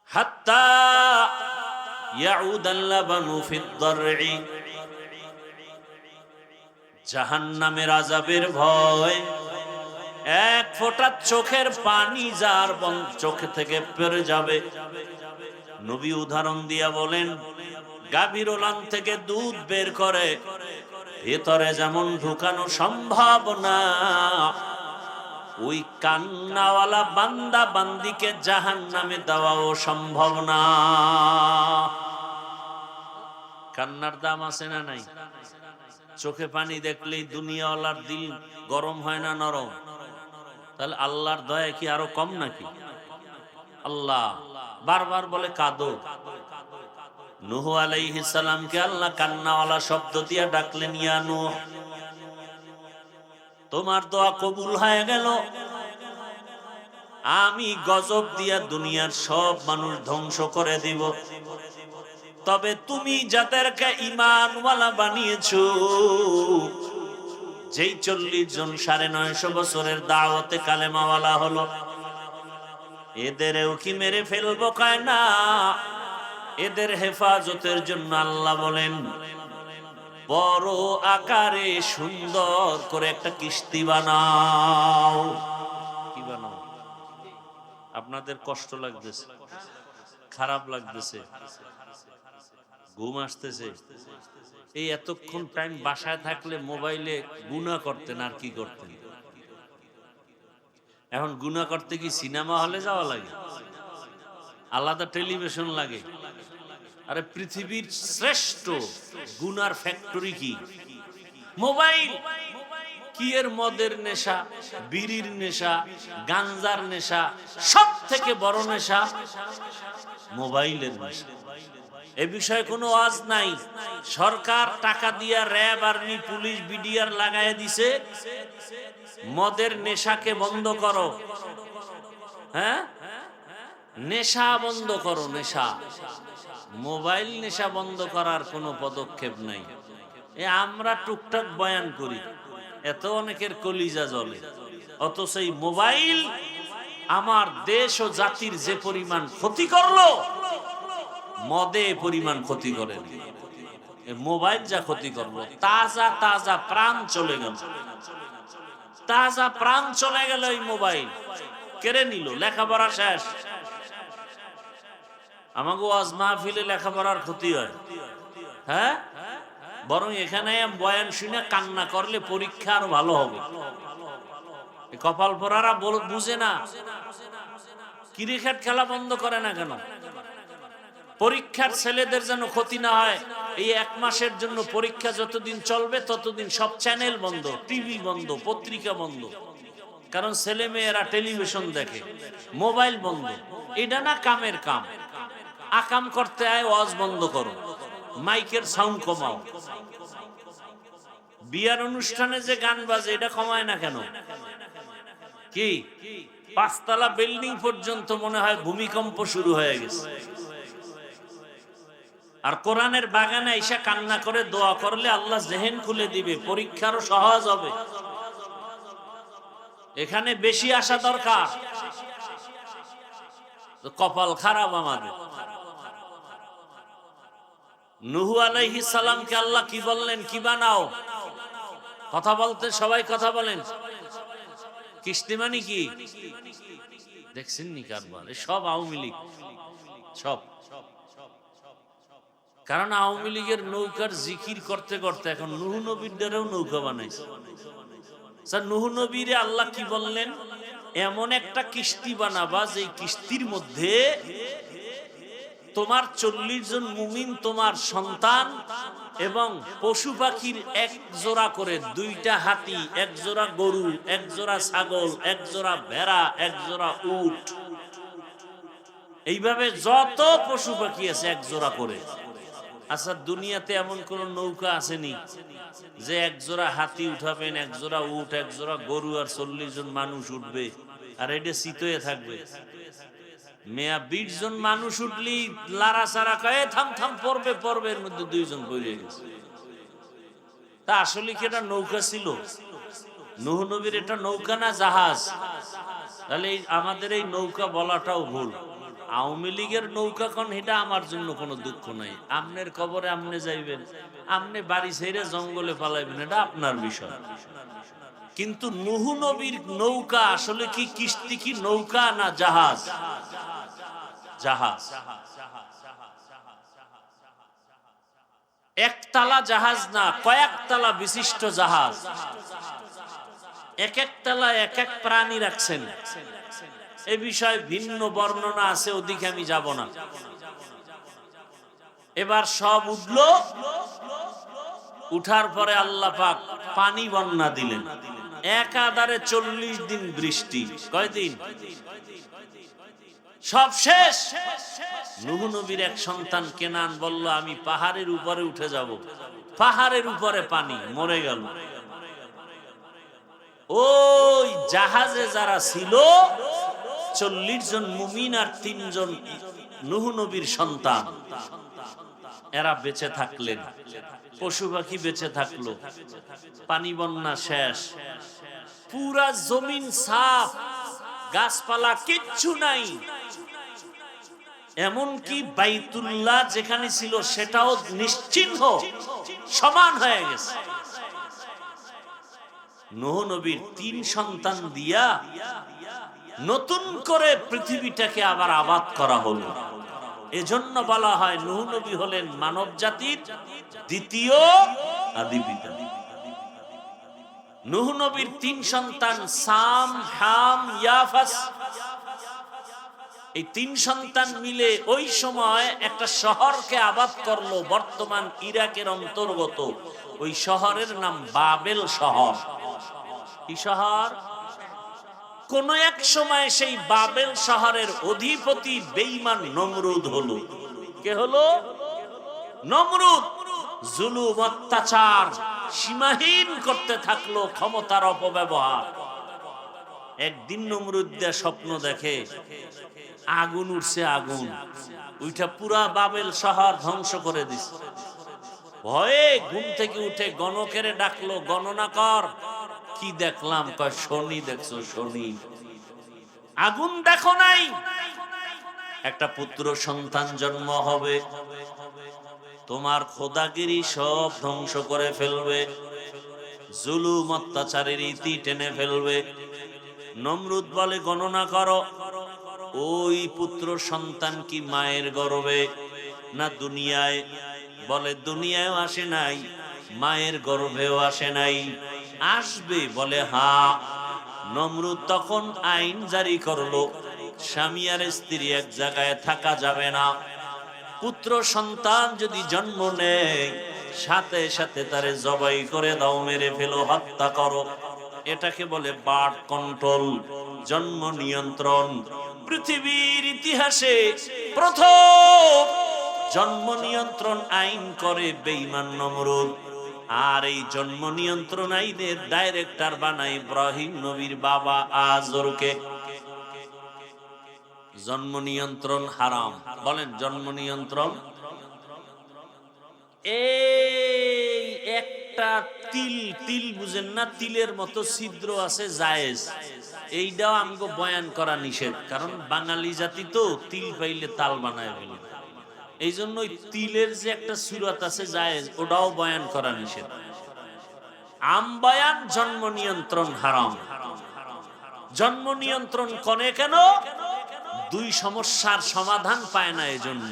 হাত্তা ইয়াউদাল লাবানু ফিদ দারঈ। জাহান্নামের আযাবের ভয়, এক ফোঁটা চোখের পানি যার চোখ থেকে পড়ে যাবে। নবী উদাহরণ দিয়া বলেন, গাভীর ওলান থেকে দুধ বের করে ভেতরে যেমন ঢুকানো সম্ভব না, ওই কান্নাওয়ালা বান্দা বান্দিকে জাহান্নামে দেওয়াও সম্ভব না। কান্নার দাম আছে না নাই? চোখে পানি দেখলেই দুনিয়াওয়ালার দিল গরম হয় না নরম? তাহলে আল্লাহর দয়া কি আরো কম নাকি? আল্লাহ বারবার বলে কাঁদো। নূহ আলাইহিস সালামকে আল্লাহ কান্নাওয়ালা শব্দ দিয়ে ডাকলেন, ইয়া নূহ তোমার দোয়া কবুল হয়ে গেল। আমি গজব দিয়া দুনিয়ার সব মানুষ ধ্বংস করে দিব, তবে তুমি যাদেরকে ঈমানওয়ালা বানিয়েছো, যেই 40 জন 950 বছরের দাওয়াতে কালেমাওয়ালা হলো, এদেরও কি মেরে ফেলবো? কয় না, এদের হেফাজতের জন্য আল্লাহ বলেন বড় আকারে সুন্দর করে একটা কিস্তি বানাও। কি বানাও? আপনাদের কষ্ট লাগতেছে, খারাপ লাগতেছে, ঘুম আসতেছে, এই এতক্ষণ টাইম বাসায় থাকলে মোবাইলে গুনাহ করতেন, আর কি করতেন? এখন গুনাহ করতে কি সিনেমা হলে যাওয়া লাগে? আলাদা টেলিভিশন লাগে? আরে পৃথিবীর শ্রেষ্ঠ গুনার ফ্যাক্টরি কি? মোবাইল। কি এর মদের নেশা, বিড়ির নেশা, গাঞ্জার নেশা, সব থেকে বড় নেশা মোবাইলের নেশা। এ বিষয়ে কোনো ওয়াজ নাই। সরকার টাকা দিয়া র্যাব, আর্মি, পুলিশ, বিডিআর লাগায় দিছে, মদের নেশাকে বন্ধ করো। হ্যাঁ, নেশা বন্ধ করো, নেশা। মোবাইল নেশা বন্ধ করার কোনো পদক্ষেপ নাই। আমরা টুকটাক বয়ান করি, এত অনেকের কলিজা জ্বলে, অথচ এই মোবাইল আমার দেশ ও জাতির যে পরিমাণ ক্ষতি করলো, মদে পরিমাণ ক্ষতি করে মোবাইল যা ক্ষতি করলো। তাজা তাজা প্রাণ চলে গেল, তাজা প্রাণ চলে গেল এই মোবাইল কেড়ে নিল। লেখাপড়া শেষ। আমাকে ওয়াজ মাহফিলে লেখাপড়ার ক্ষতি হয়, হ্যাঁ, বরং এখানে বয়ান শুনে কান্না করলে পরীক্ষা আরো ভালো হবে। কপাল পরারা বুঝে না, ক্রিকেট খেলা বন্ধ করে না কেন? পরীক্ষার ছেলেদের যেন ক্ষতি না হয়, এই 1 মাসের জন্য পরীক্ষা যতদিন চলবে ততদিন সব চ্যানেল বন্ধ, টিভি বন্ধ, পত্রিকা বন্ধ। কারণ ছেলে মেয়েরা টেলিভিশন দেখে, মোবাইল বন্ধ। এটা না কামের কাম, আকাম করতে আয় ওয়াজ বন্ধ করো, মাইকের সাউন্ড কমাও। বিয়ার অনুষ্ঠানে যে গান বাজে এটা কমায় না কেন? কি 5 তলা বিল্ডিং পর্যন্ত মনে হয় ভূমিকম্প শুরু হয়ে গেছে। আর কোরআনের বাগানে এসে কান্না করে দোয়া করলে আল্লাহ জেহেন খুলে দিবে, পরীক্ষারও সহজ হবে। এখানে বেশি আসা দরকার। কপাল খারাপ আমাদের। নূহ আলাইহিস সালামকে আল্লাহ কি বললেন? কি বানাও? কথা বলতে সবাই কথা বলেন। কিস্তি মানে কি দেখছেন নি কারবার? সব আওয়ামী লীগ, সব। কারণ আওয়ামী লীগের নৌকার জিকির করতে করতে এখন নূহ নবীর দ্বারাও নৌকা বানাইছে। স্যার, নূহ নবীরে আল্লাহ কি বললেন? এমন একটা কিস্তি বানাবা যে কিস্তির মধ্যে তোমার 40 জন মুমিন, তোমার সন্তান এবং পশু পাখির 1 জোড়া করে, 2টা হাতি, 1 জোড়া গরু, 1 জোড়া ছাগল, 1 জোড়া ভেড়া, 1 জোড়া উট, এইভাবে যত পশু পাখি আছে 1 জোড়া করে। আচ্ছা, দুনিয়াতে এমন কোন নৌকা আসেনি যে 1 জোড়া হাতি উঠাবেন, 1 জোড়া উট, 1 জোড়া গরু আর 40 জন মানুষ উঠবে আর এটা শীতয়ে থাকবে? মেয়া 20 জন মানুষ উঠলি লারা সারা কয়ে থাম থাম পড়বে, পড়বের মধ্যে 2 জন পড়ে গেছে। তা আসলে কি এটা নৌকা ছিল? নূহ নবীর এটা নৌকা না জাহাজ? তাহলে আমাদের এই নৌকা বলাটাও ভুল। আওয়ামী লীগের নৌকা কোন, এটা আমার জন্য কোনো দুঃখ নাই। আমনের কবরে আমনে যাইবেন, আমনে বাড়ি ছেড়ে জঙ্গলে পালাইবেন, এটা আপনার বিষয়। কিন্তু নূহ নবীর নৌকা আসলে কি কিস্তি, কি নৌকা না জাহাজ? জাহাজ। একতলা জাহাজ না, কয়েকতলা বিশিষ্ট জাহাজ। এক এক তলায় এক এক প্রাণী রাখছেন। এ বিষয়ে ভিন্ন বর্ণনা আছে, ওদিকে আমি যাব না। এবার সব উঠলো, উঠার পরে আল্লাহ পাক পানি বন্যা দিলেন। একাধারে 40 দিন বৃষ্টি। কয়দিন? সব শেষ। নূহ নবীর এক সন্তান কেনান বলল, আমি পাহাড়ের উপরে উঠে যাব। পাহাড়ের উপরে পানি, মরে গেল। ওই জাহাজে যারা ছিল 40 জন মুমিন আর 3 জন নূহ নবীর সন্তান, এরা বেঁচে থাকলেন। পশু পাখি বেঁচে থাকলো। পানি বন্যা শেষ। পুরা জমিন সাফ, গাছপালা কিচ্ছু নাই। এমনকি বাইতুল্লাহ যেখানে ছিল সেটাও নিশ্চিহ্ন, সমান হয়ে গেছে। নূহ নবীর 3 সন্তান দিয়া নতুন করে পৃথিবীটাকে আবার আবাদ করা হলো। এজন্য বলা হয় নূহ নবী হলেন মানব জাতির দ্বিতীয় আদি পিতা। নূহ নবীর 3 সন্তান সাম, হাম, ইয়াফাস। এই 3 সন্তান মিলে ওই সময় একটা শহরকে আবাদ করলো, বর্তমান ইরাকের অন্তর্গত। ওই শহরের নাম বাবেল শহর। কি শহর? কোন এক সময় সেই বাবেল শহরের অধিপতি বেঈমান নমরুদ হলো। কে হলো? নমরুদ। জুলুম, অত্যাচার সীমাহীন করতে থাকলো, ক্ষমতার অপব্যবহার। একদিন নমরুদ স্বপ্ন দেখে আগুন উঠছে, আগুন উঠা পুরা বাবেল শহর ধ্বংস করে দিছে। ভয়ে ঘুম থেকে উঠে গণকেরে ডাকলো, গণনা কর। কি দেখলাম? কয় শনি দেখছো? শনি। আগুন দেখো নাই? একটা পুত্র সন্তান জন্ম হবে, তোমার খোদাগিরি সব ধ্বংস করে ফেলবে, জুলুম অত্যাচারের ইতি টেনে ফেলবে। নমরুদ বলে গণনা করো, ওই পুত্র সন্তান কি মায়ের গর্ভে না দুনিয়ায়? বলে দুনিয়ায়ও আসে নাই, মায়ের গর্ভেও আসে নাই, আসবে। বলে হ্যাঁ। নমরুদ তখন আইন জারি করলো, স্বামী আর স্ত্রী এক জায়গায় থাকা যাবে না। পুত্র সন্তান যদি জন্ম নেয়, সাথে সাথে তারে জবাই করে দাও, মেরে ফেলো, হত্যা করো। এটাকে বলে বার্থ কন্ট্রোল, জন্ম নিয়ন্ত্রণ। পৃথিবীর ইতিহাসে প্রথম জন্ম নিয়ন্ত্রণ আইন করে বেঈমান নমরুদ। আর এই জন্ম নিয়ন্ত্রণ আইনের ডাইরেক্টর বানায় ইব্রাহিম নবীর বাবা আজরকে। জন্ম নিয়ন্ত্রণ হারাম। বলেন জন্ম নিয়ন্ত্রণ। এই একটা তিল, তিল বুঝেন না? তিলের মতো ছিদ্র আছে জায়েজ, এইটাও আমগো বয়ান করা নিষেধ। কারণ বাঙালি জাতি তো তিল পাইলে তাল বানায় ফেলে। এই জন্য তিলের যে একটা সুরাত আছে জায়েজ, ওটাও বয়ান করা নিষেধ। আম বয়ান জন্ম নিয়ন্ত্রণ হারাম। জন্ম নিয়ন্ত্রণ করে কেন? দুই সমস্যার সমাধান পায় না এজন্য।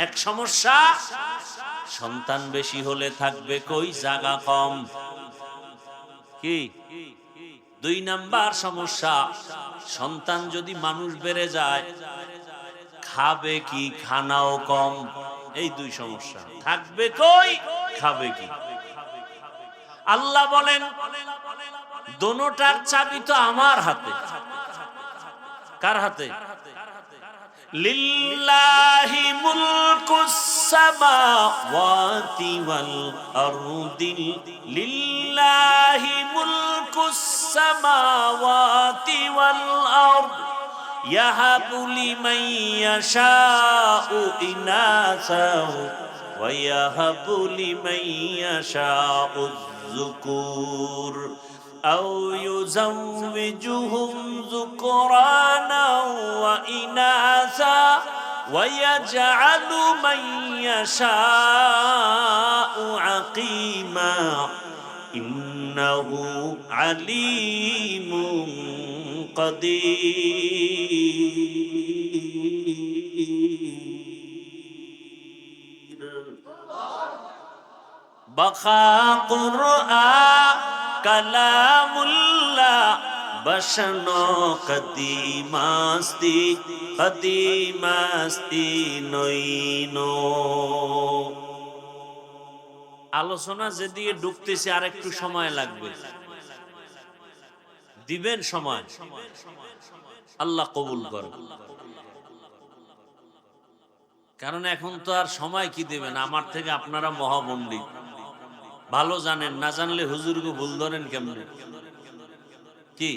এক সমস্যা, সন্তান বেশি হলে থাকবে কই, জায়গা কম। কি? দুই নাম্বার সমস্যা, সন্তান যদি মানুষ বেড়ে যায়, খাবে কি, খানাও কম। এই দুই সমস্যা, থাকবে কই, খাবে কি। আল্লাহ বলেন দোনোটার চাবি তো আমার হাতে। কার হাতে? লিল্লাহি মুলকুস সামাওয়াতি ওয়াল আরদি, লিল্লাহি মুলকুস সামাওয়াতি ওয়াল আরদ, ইয়াহাবু লিমান ইয়াশাউ ইনাসা ওয়া ইয়াহাবু লিমান ইয়াশাউ যুকুর আও ইউযাওয়িজুহুম যুকরানা ওয়া ইনাসা ওয়া ইয়াজআলু মান ইয়াশাউ আকিমা ইন্নাহু আলীমুন কাদির। বাকা কুরআন কালামুল্লাহ বসনো কদিমাস্তি, কদিমাস্তি নইনো। আলোচনা যেদিকে ঢুকতেছে আর একটু সময় লাগবে, দিবেন সময়, আল্লাহ কবুল করুন। কারণ এখন তো আর সময় কি দিবেন, আমার থেকে আপনারা মহাপণ্ডিত, ভালো জানেন। না জানলে হুজুরকে ভুল ধরেন কেমনে? কি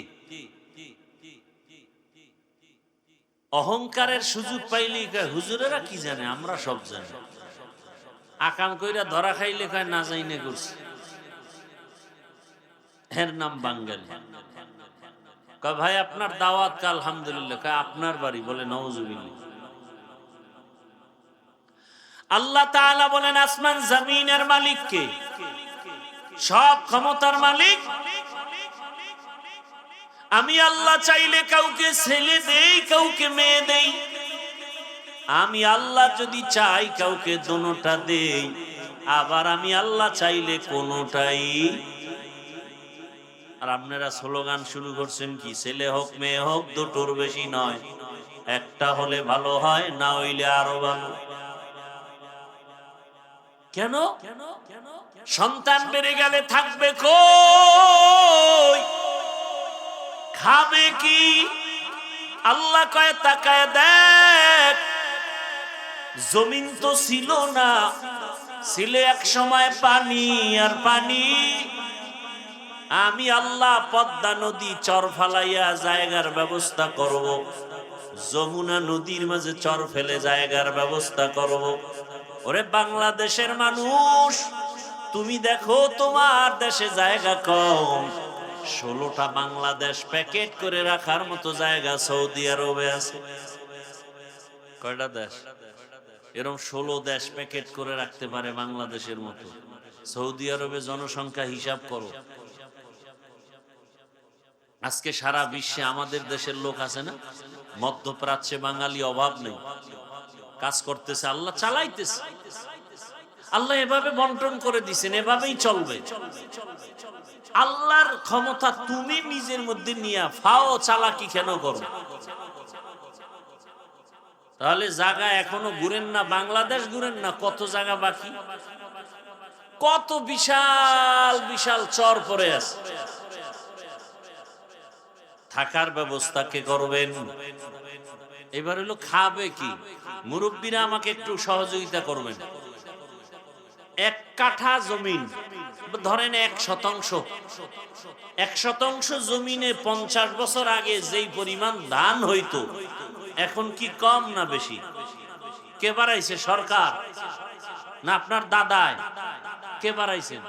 অহংকারের সুযোগ পাইলে হুজুরেরা কি জানে, আমরা সব জানি। আকাম কইরা ধরা খাইলে কয় না জাইনে করছে, এর নাম বাঙ্গালী। কয় ভাই আপনার দাওয়াত কা? আলহামদুলিল্লাহ। কয় আপনার বাড়ি? বলে নাউজুবিল্লাহ। আল্লাহ তাআলা বলেন আসমান জমিনের মালিক কে? সব ক্ষমতার মালিক আমি আল্লাহ। চাইলে কাউকে ছেলে দেই, কাউকে মেয়ে দেই। আমি আল্লাহ যদি চাই কাউকে দোনোটা দেই, আবার আমি আল্লাহ চাইলে কোনোটাই। আর আপনারা স্লোগান শুরু করছেন কি, ছেলে হোক মেয়ে হোক দুটোর বেশি নয়, একটা হলে ভালো হয়, না হইলে আরো ভালো। কেন? সন্তান বেড়ে গেলে থাকবে কই, খাবে কি? আল্লাহ কয় তাকায় দেখ, জমিন তো ছিল না, ছিল এক সময় পানি আর পানি। আমি আল্লাহ পদ্মা নদী চর ফালাইয়া জায়গার ব্যবস্থা করব, যমুনা নদীর মাঝে চর ফেলে জায়গার ব্যবস্থা করব। ওরে বাংলাদেশের মানুষ, তুমি দেখো তোমার দেশে জায়গা কম, 16টা বাংলাদেশ প্যাকেট করে রাখার মতো জায়গা সৌদি আরবে আছে। কয়টা দেশ এরকম 16 দেশ প্যাকেট করে রাখতে পারে বাংলাদেশের মতো? সৌদি আরবে জনসংখ্যা হিসাব করো। আজকে সারা বিশ্বে আমাদের দেশের লোক আছে না, মধ্যপ্রাচ্যে বাঙালি অভাব নেই, কাজ করতেছে, আল্লাহ চালাইতেছে। আল্লাহ এভাবে বন্টন করে দিছেন, এভাবেই চলবে। আল্লাহর ক্ষমতা তুমি নিজের মধ্যে নিয়ে ফাও চালাকি কেন করো? তাহলে জায়গা এখনো ঘুরেন না, বাংলাদেশ ঘুরেন না, কত জায়গা বাকি, কত বিশাল বিশাল চর পড়ে আছে। থাকার ব্যবস্থা কে করবেন? এবার হলো খাবে কি? মুরব্বীরা আমাকে একটু সহযোগিতা করবেন। 1 কাঠা জমিন ধরেন 1 শতাংশ জমিনে 50 বছর আগে যেই পরিমাণ ধান হইতো, এখন কি কম না বেশি? কে বাড়াইছে? সরকার না আপনার দাদায়? কে বাড়াইছেন?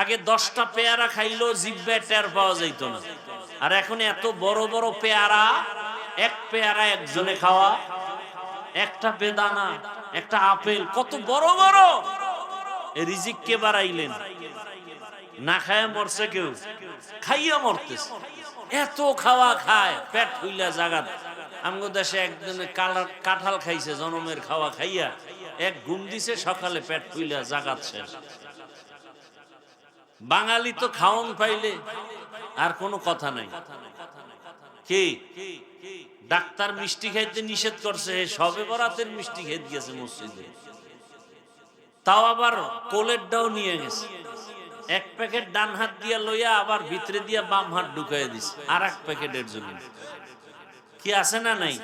আগে 10টা পেয়ারা খাইলো জিহ্বায় টের পাওয়া যাইতো না, আর এখন এত বড় বড় পেয়ারা, 1 পেয়ারা একজনে খাওয়া, একটা বেদানা, একটা আপেল, কত বড় বড়। রিজিক কে বাড়াইলেন? না খায় মরছে কেউ, খাইয়া মরতেছে। এত খাওয়া খায়, পেট ফুইলা জাগাত। আমগো দেশে একজনে কাঁঠাল খাইছে, জনমের খাওয়া খাইয়া 1 ঘুম দিছে, সকালে পেট ফুইলা জাগাত শেষ। বাঙালি তো খাওন পাইলে আর কোনো কথা নাই। কি ডাক্তার মিষ্টি খাইতে নিষেধ করছে, সবে বরাতের মিষ্টি খাইতে গেছে মসজিদে, তাও আবার কোলেরটাও নিয়ে গেছে। 1 প্যাকেট ডান হাত দিয়া লইয়া আবার ভিতরে দিয়া বাম হাত ঢুকাইয়া দিছে আর 1 প্যাকেটের জন্য। কি আছে না নাই?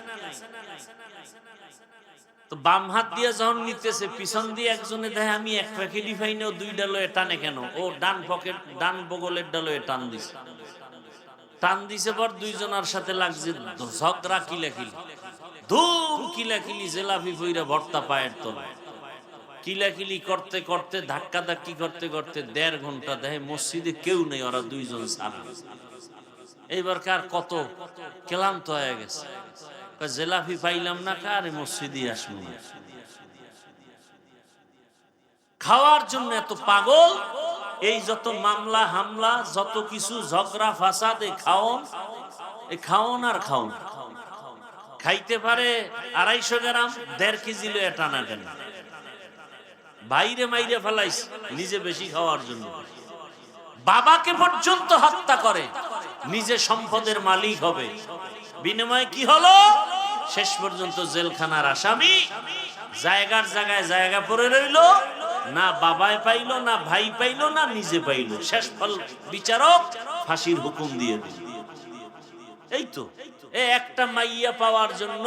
তো বাম হাত দিয়া যখন নিতেছে, পিছন দিয়ে একজনে দেখে আমি 1 প্যাকেটই পাই না, 2টা লয়ে টানে কেন? ও ডান বগলের ডালয়ে টান দিছে। টান দিছে পর 2 জনের সাথে লাগছে ঝগড়া, কিলাকিলি, ধুম কিলাকিলি, জেলাপি ফইরা ভর্তা পায়ের তলায়। কিলাকিলি করতে করতে, ধাক্কা ধাক্কি করতে করতে 1.5 ঘন্টা দেখে মসজিদে কেউ নেই, ওরা 2 জন ছাড়া। এইবার কার কত ক্লান্ত হয়ে গেছে, জেলাপি পাইলাম না, কারে মসজিদে আসবো না। খাওয়ার জন্য এত পাগল। এই যত মামলা হামলা, যত কিছু ঝগড়া ফাসাদ, এই খাওন আর খাওন। খাইতে পারে 250 গ্রাম, 1.5 কেজি লয়ে টানা টান, বাইরে মাইরে ফেলাইছে নিজে বেশি খাওয়ার জন্য। বাবাকে পর্যন্ত হত্যা করে, নিজে সম্পদের মালিক হবে। বিনিময়ে কি হলো? শেষ পর্যন্ত জেলখানার আসামি, জায়গার জায়গায় জায়গা পড়ে রইল, না বাবায় পাইলো, না ভাই পাইলো, না নিজে পাইলো। শেষ ফল বিচারক ফাঁসির হুকুম দিয়ে দিল। এই তো একটা মাইয়া পাওয়ার জন্য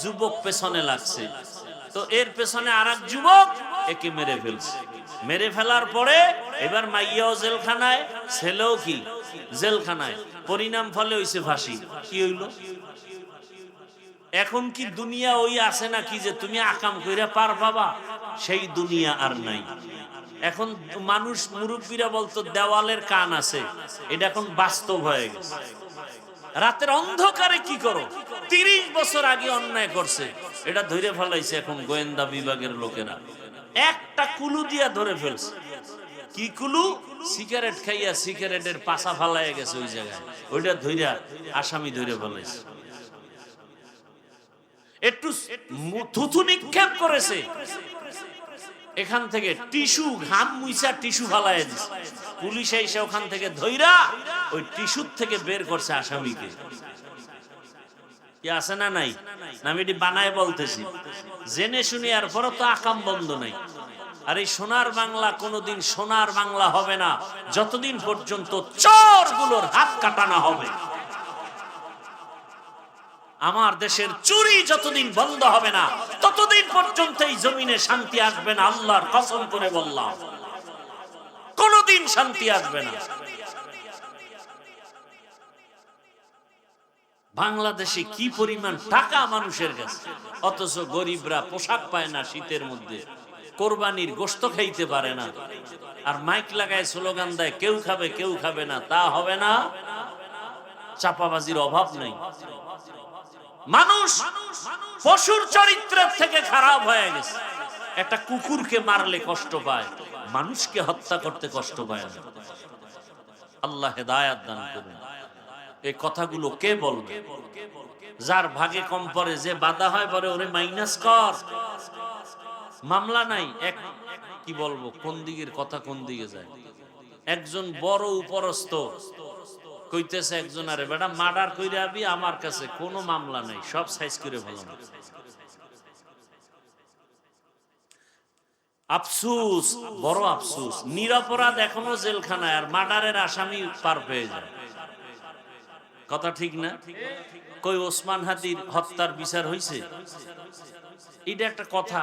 যুবক পেছনে লাগছে, তো এর পেছনে আরেক যুবক একে মেরে ফেলছে। মেরে ফেলার পরে এবার মাইয়াও জেলখানায়, ছেলেও কি জেলখানায়। পরিণাম ফলে হইছে ফাঁসি। কি হইল? এখন কি দুনিয়া ওই আছে না কি যে তুমি আকাম কইরা পার পাবা? সেই দুনিয়া আর নাই। এখন মানুষ, মুরব্বীরা বলতো দেওয়ালের কান আছে, এটা এখন বাস্তব হয়ে গেছে। রাতের অন্ধকারে কি করো? 30 বছর আগে অন্যায় করছে, এটা ধরে ফেলাইছে এখন গোয়েন্দা বিভাগের লোকেরা, একটা কুলু দিয়া ধরে ফেলছে। কি কুলু? সিগারেট খাইয়া সিগারেটের পাশা ফালাইয়া গেছে ওই জায়গায়, ওইটা ধইরা আসামি ধরে ফেলাইছে। একটু থুথু নিক্ষেপ করেছে, এখান থেকে টিস্যু, ঘাম মুইছা টিস্যু ফালাইয়া দিছে। পুলিশ এসে ওখান থেকে ধইরা ওই টিস্যুর থেকে বের করছে আসামিকে। কি আছে না নাই? আমি এটি বানায় বলতেছি, জেনে শুনে আর পরও তো আকাম বন্ধ নাই। আর এই সোনার বাংলা কোনোদিন সোনার বাংলা হবে না যতদিন পর্যন্ত চোরগুলোর হাত কাটানো হবে। আমার দেশের চুরি যতদিন বন্ধ হবে না ততদিন পর্যন্ত এই জমিনে শান্তি আসবে না। আল্লাহর কসম করে বললাম, কোনোদিন শান্তি আসবে না। বাংলাদেশে কি পরিমাণ টাকা মানুষের কাছে, অথচ গরিবরা পোশাক পায় না শীতের মধ্যে। কোরবানির গোশত খাইতে পারে না, আর মাইক লাগায় স্লোগান দেয় কেউ খাবে কেউ খাবে না, তা হবে না। চাপাবাজির অভাব নেই। মানুষ পশুর চরিত্রের থেকে খারাপ হয়ে গেছে। একটা কুকুরকে মারলে কষ্ট পায়, মানুষকে হত্যা করতে কষ্ট পায় না। আল্লাহ হেদায়াত দান করুন। এই কথাগুলো কে বলবে? যার ভাগে কম পড়ে, যে বাধা হয় পরে ওরে মাইনাস কর, মামলা নাই। এক কি বলবো, কোন দিকের কথা কোন দিকে যায়। একজন বড় উপরস্থ কইতেছে একজন, আরে বেটা মার্ডার কইরে আবি, আমার কাছে কোনো মামলা নাই, সব সাইজ করে ভালো। আফসুস, বড় আফসুস, নিরপরাধ এখনো জেলখানায়, আর মার্ডারের আসামি পার পেয়ে যায়। কথা ঠিক না? কই ওসমান হাদির হত্যার বিচার হইছে? এটা একটা কথা।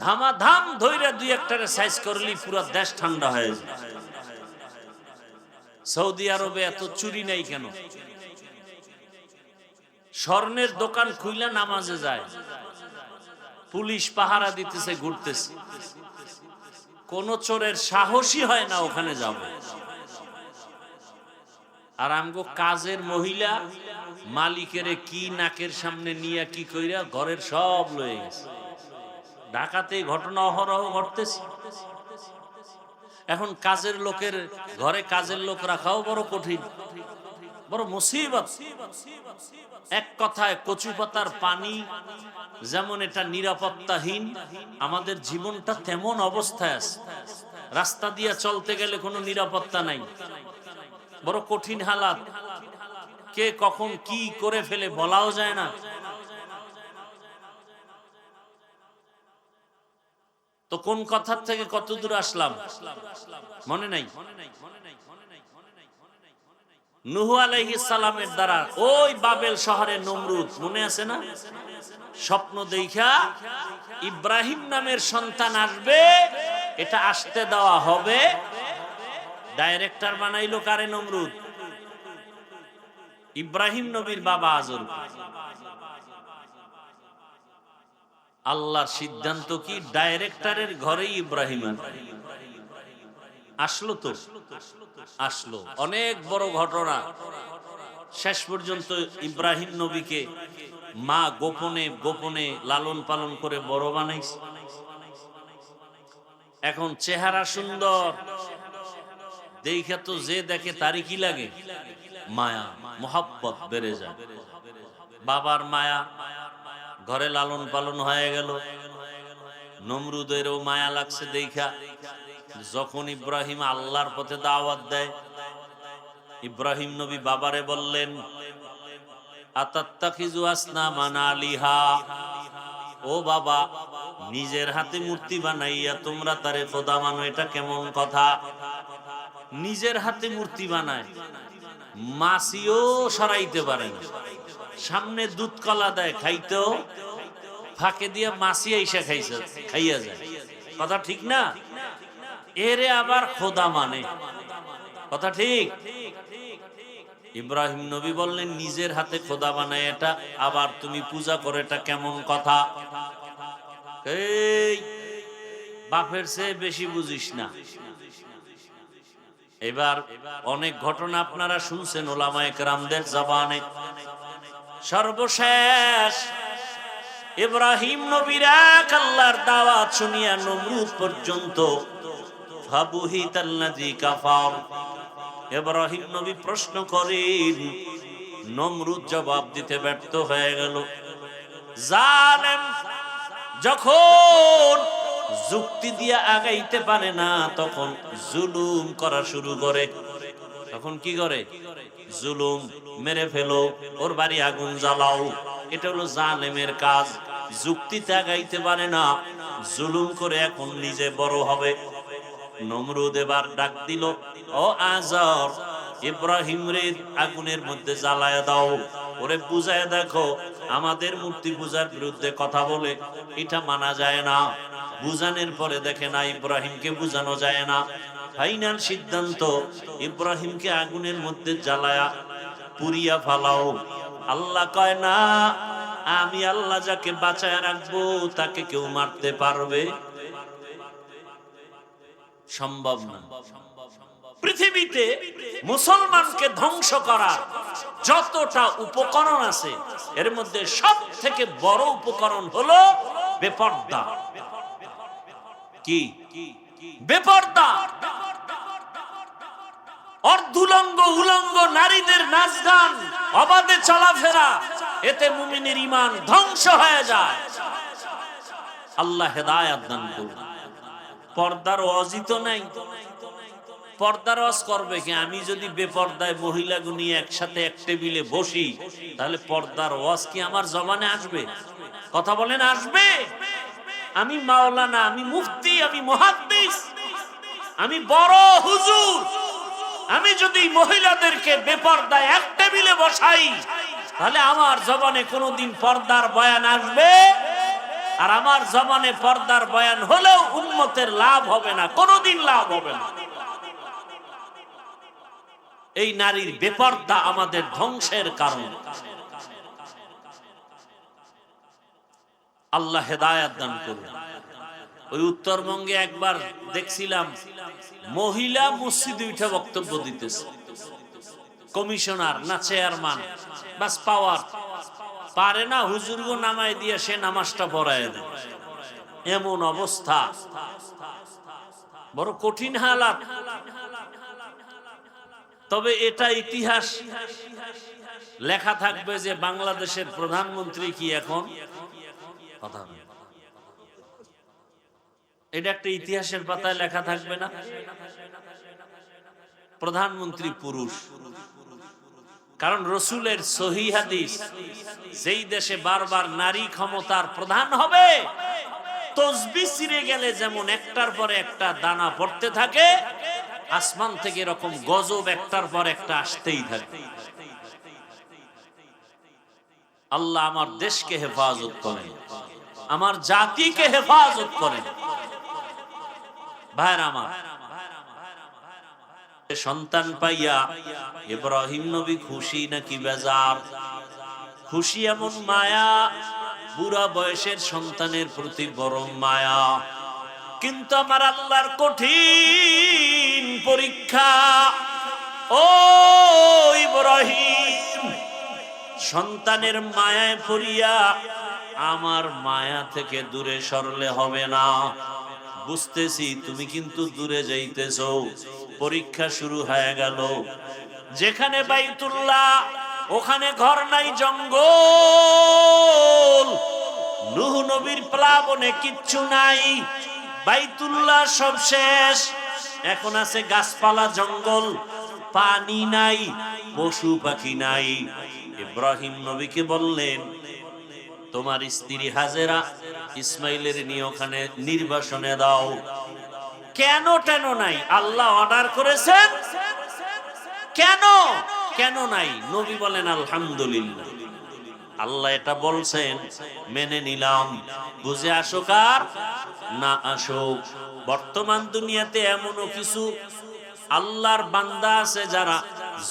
ধামাধাম ধইরা দুই একটারে সাইজ করলি পুরো দেশ ঠান্ডা হয়ে যায়। সৌদি আরবে এত চুরি নাই কেন? স্বর্ণের দোকান খুইলা নামাজে যায়, পুলিশ পাহারা দিতেছে, ঘুরতেছে, কোন চোরের সাহসী হয় না ওখানে যাবে। আর আমগো কাজের মহিলা মালিকের কি নাকের সামনে নিয়ে কি কইরা ঘরের সব লয়ে গেছে। ঢাকাতে ঘটনা অহরহ ঘটতেছে। এখন কাজের লোকের ঘরে কাজের লোক রাখাও বড় কঠিন, বড় মুসিবত। এক কথায় কচু পাতার পানি যেমন এটা নিরাপত্তাহীন, আমাদের জীবনটা তেমন অবস্থায় আছে। রাস্তা দিয়ে চলতে গেলে কোনো নিরাপত্তা নাই, বড় কঠিন হালাত। কে কখন কি করে ফেলে বলাও যায় না। তো কোন কথার থেকে কত দূর আসলাম মনে নাই? নূহ আলাইহিস সালামের দ্বারা ওই বাবেল শহরে নমরুদ, মনে আছে না? স্বপ্ন দেখা ইব্রাহিম নামের সন্তান আসবে, এটা আসতে দেওয়া হবে। ডাইরেক্টর বানাইলো কারে? নমরুদ। ইব্রাহিম নবীর বাবা আজর। আল্লাহর সিদ্ধান্ত কি? ডাইরেক্টরের ঘরেই ইব্রাহিম আসলো। তো আসলো, অনেক বড় ঘটনা। শেষ পর্যন্ত ইব্রাহিম নবীকে মা গোপনে গোপনে লালন পালন করে বড় বানাইছে। এখন চেহারা সুন্দর দেখে তো যে দেখে তারই কি লাগে? মায়া, মোহাব্বত বেড়ে যায়। বাবার মায়া, ঘরে লালন পালন হয়ে গেল। নমরুদেরও মায়া লাগছে দেখা। যখন ইব্রাহিম আল্লাহর পথে দাওয়াত দেয়, ইব্রাহিম নবী বাবারে বললেন, আতাত্তাখিযু আসনামান আলিহা, ও বাবা, নিজের হাতে মূর্তি বানাইয়া তোমরা তারে খোদা মানো, এটা কেমন কথা? নিজের হাতে মূর্তি বানায়, মাছিও সরাইতে পারে না। সামনে দুধ কলা দেয় খাইতেও, ফাঁকে দিয়া মাছি আইসা খাইয়া যায়। কথা ঠিক না? এরে আবার খোদা মানে। কথা ঠিক? ইব্রাহিম নবী বললেন, নিজের হাতে খোদা বানায় এটা আবার তুমি পূজা করে, এটা কেমন কথা? এই বাপের চেয়ে বেশি বুঝিস না। এবার অনেক ঘটনা আপনারা শুনছেন ওলামায়ে কেরামদের জবানে। সর্বশেষ ইব্রাহিম নবীর এক আল্লাহর দাওয়াত শুনিয়া নমরুদ পর্যন্ত ফাবুহিতাল্লাযী কাফার। ইব্রাহিম নবী প্রশ্ন করেন, নমরুদ জবাব দিতে ব্যর্থ হয়ে গেল। জালেম যখন যুক্তি দিয়ে আগাইতে পারে না, তখন জুলুম করা শুরু করে। তখন কি করে? জুলুম, মেরে ফেলো, ওর বাড়ি আগুন জ্বালাও। এটা হলো জালেমের কাজ। যুক্তিতে আগাইতে পারে না, জুলুম করে এখন নিজে বড় হবে। নমরুদ এবার ডাক দিল, ও আজর, ইব্রাহিম রে আগুনের মধ্যে জ্বালায়া দাও, ওরে বুঝায় দেখো আমাদের মূর্তি পূজার বিরুদ্ধে কথা বলে, এটা মানা যায় না। বুঝানোর পরে দেখে না ইব্রাহিমকে বুঝানো যায় না। ফাইনাল সিদ্ধান্ত, ইব্রাহিমকে আগুনের মধ্যে জ্বালায়া পুড়িয়া ফালাও। আল্লাহ কয় না, আমি আল্লাহ যাকে বাঁচায় রাখবো তাকে কেউ মারতে পারবে? সম্ভব না। পৃথিবীতে মুসলমানকে ধ্বংস করার যতটা উপকরণ আছে এর মধ্যে সব থেকে বড় উপকরণ হলো বেপরদা। কি বেপরদা? অর্ধুলঙ্গ উলঙ্গ নারীদের নাচ গান, অবাধে চলাফেরা, এতে মুমিনের ঈমান ধ্বংস হয়ে যায়। আল্লাহ হেদায়েত দান করুন। পর্দার ওয়াজিত নাই। পর্দার ওয়াজ করবে কি? আমি যদি বেপর্দায় মহিলাগু নিয়ে একসাথে এক টেবিলে বসি তাহলে পর্দার ওয়াজ কি আমার জবানে আসবে? কথা বলেন, আসবে? আমি মাওলানা, আমি মুফতি, আমি মুহাদ্দিস, আমি বড় হুজুর, আমি যদি মহিলাদেরকে বেপর্দায় এক টেবিলে বসাই তাহলে আমার জবানে কোনোদিন পর্দার বয়ান আসবে? আর আমার জবানে পর্দার বয়ান হলেও উম্মতের লাভ হবে না, কোনোদিন লাভ হবে না। এই নারীর বেপর্দা আমাদের ধ্বংসের কারণ। আল্লাহ হেদায়েত দান করুন। ওই উত্তরবঙ্গে একবার দেখছিলাম মহিলা মসজিদে উঠে বক্তব্য দিতেছে। কমিশনার না চেয়ারম্যান, বাস পাওয়ার পারে না, হুজুরগো নামায় দিয়ে সে নামাজটা পড়ায় দেয়। এমন অবস্থা, বড় কঠিন হালাত। তবে এটা ইতিহাস লেখা থাকবে যে বাংলাদেশের প্রধানমন্ত্রী কি এখন? কথা এটা একটা ইতিহাসের পাতায় লেখা থাকবে না? প্রধানমন্ত্রী পুরুষ। কারণ রসুলের সহিহ হাদিস, যেই দেশে বারবার নারী ক্ষমতার প্রধান হবে তসবিহ ছিঁড়ে গেলে যেমন একটার পর একটা দানা পড়তে থাকে, আসমান থেকে এরকম গজব একটার পর একটা আসতেই থাকে। আল্লাহ আমার দেশকে হেফাজত করেন, আমার জাতিকে হেফাজত করেন। ভাইরা আমার, সন্তান পাইয়া ইব্রাহিম নবী খুশি নাকি বেজার? খুশি, এমন মায়া, বুড়া বয়সের সন্তানের প্রতি বড় মায়া। কিন্তু আমার আল্লাহর কঠিন পরীক্ষা। ও ইব্রাহিম, সন্তানের মায়ায় পড়িয়া আমার মায়া থেকে দূরে সরলে হবে না। বুঝতেছি তুমি কিন্তু দূরে যাইতেছো। পরীক্ষা শুরু হয়ে গেল। যেখানে বাইতুল্লাহ ওখানে ঘর নাই, জঙ্গল। নূহ নবীর প্লাবনে কিচ্ছু নাই, বাইতুল্লাহ সব শেষ। এখন আছে গাছপালা, জঙ্গল, পানি নাই, পশু পাখি নাই। ইব্রাহিম নবীকে বললেন, তোমার স্ত্রী হাজেরা ইসমাইলের নিয়ে ওখানে নির্বাসনে দাও। কেন টেন নাই? আল্লাহ অর্ডার করেছেন। কেন কেন নাই? নবী বলেন আলহামদুলিল্লাহ, আল্লাহ এটা বলছেন, মেনে নিলাম। বুঝে আসুক আর না আসুক, বর্তমান দুনিয়াতে এমনও কিছু আল্লাহর বান্দা আছে যারা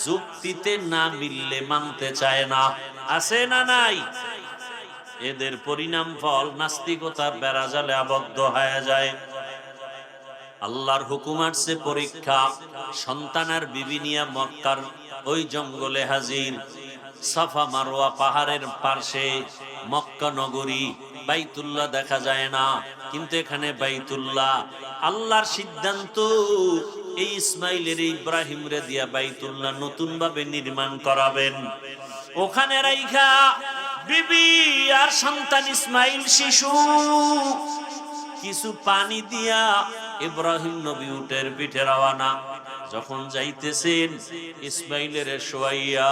যুক্তিতে না মিললে মানতে চায় না। আছে না নাই? এদের পরিণাম ফল নাস্তিকতার বেড়াজালে আবদ্ধ হয়ে যায়। আল্লাহর হুকুম আসছে পরীক্ষা। সন্তানের বিবি নিয়া মক্কার ওই জঙ্গলে হাজির। সাফা মারওয়া পাহাড়ের পাশে মক্কা নগরী, বাইতুল্লাহ দেখা যায় না, কিন্তু এখানে বাইতুল্লাহ। আল্লাহর সিদ্ধান্ত, এই ইসমাইলের ইব্রাহিম রে দিয়া বাইতুল্লাহ নতুন ভাবে নির্মাণ করাবেন। ওখানে রাইখা বিবি আর সন্তান ইসমাইল শিশু কিছু পানি দিয়া ইব্রাহিম নবী উটের পিঠে রওয়ানা। যখন যাইতেছেন ইসমাইলের শোয়াইয়া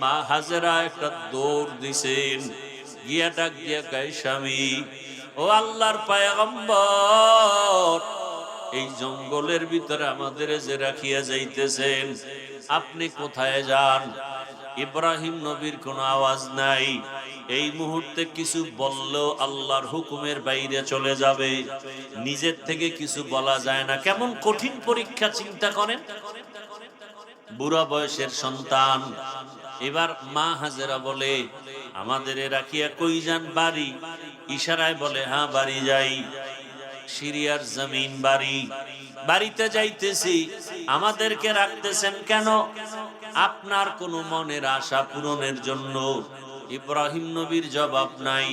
মা হাজেরা একটা দৌড় দিছেন, গিয়া ডাক দিয়া কয়, স্বামী ও আল্লাহর পয়গম্বর, এই জঙ্গলের ভিতরে আমাদের যে রাখিয়া যাইতেছেন, আপনি কোথায় যান? ইব্রাহিম নবীর কোনো আওয়াজ নাই। এই মুহূর্তে কিছু বললেও আল্লাহর হুকুমের বাইরে চলে যাবে। নিজের থেকে কিছু বলা যায় না। কেমন কঠিন পরীক্ষা চিন্তা করেন। বুড়া বয়সের সন্তান। এবার মা হাজেরা বলে, আমাদের রাখিয়া কই যান বাড়ি? ইশারায় বলে হ্যাঁ বাড়ি যাই। সিরিয়ার জমিন বাড়ি, বাড়িতে যাইতেছি। আমাদেরকে রাখতেছেন কেন? আপনার কোনো মনের আশা পূরণের জন্য। ইব্রাহিম নবীর জবাব নাই।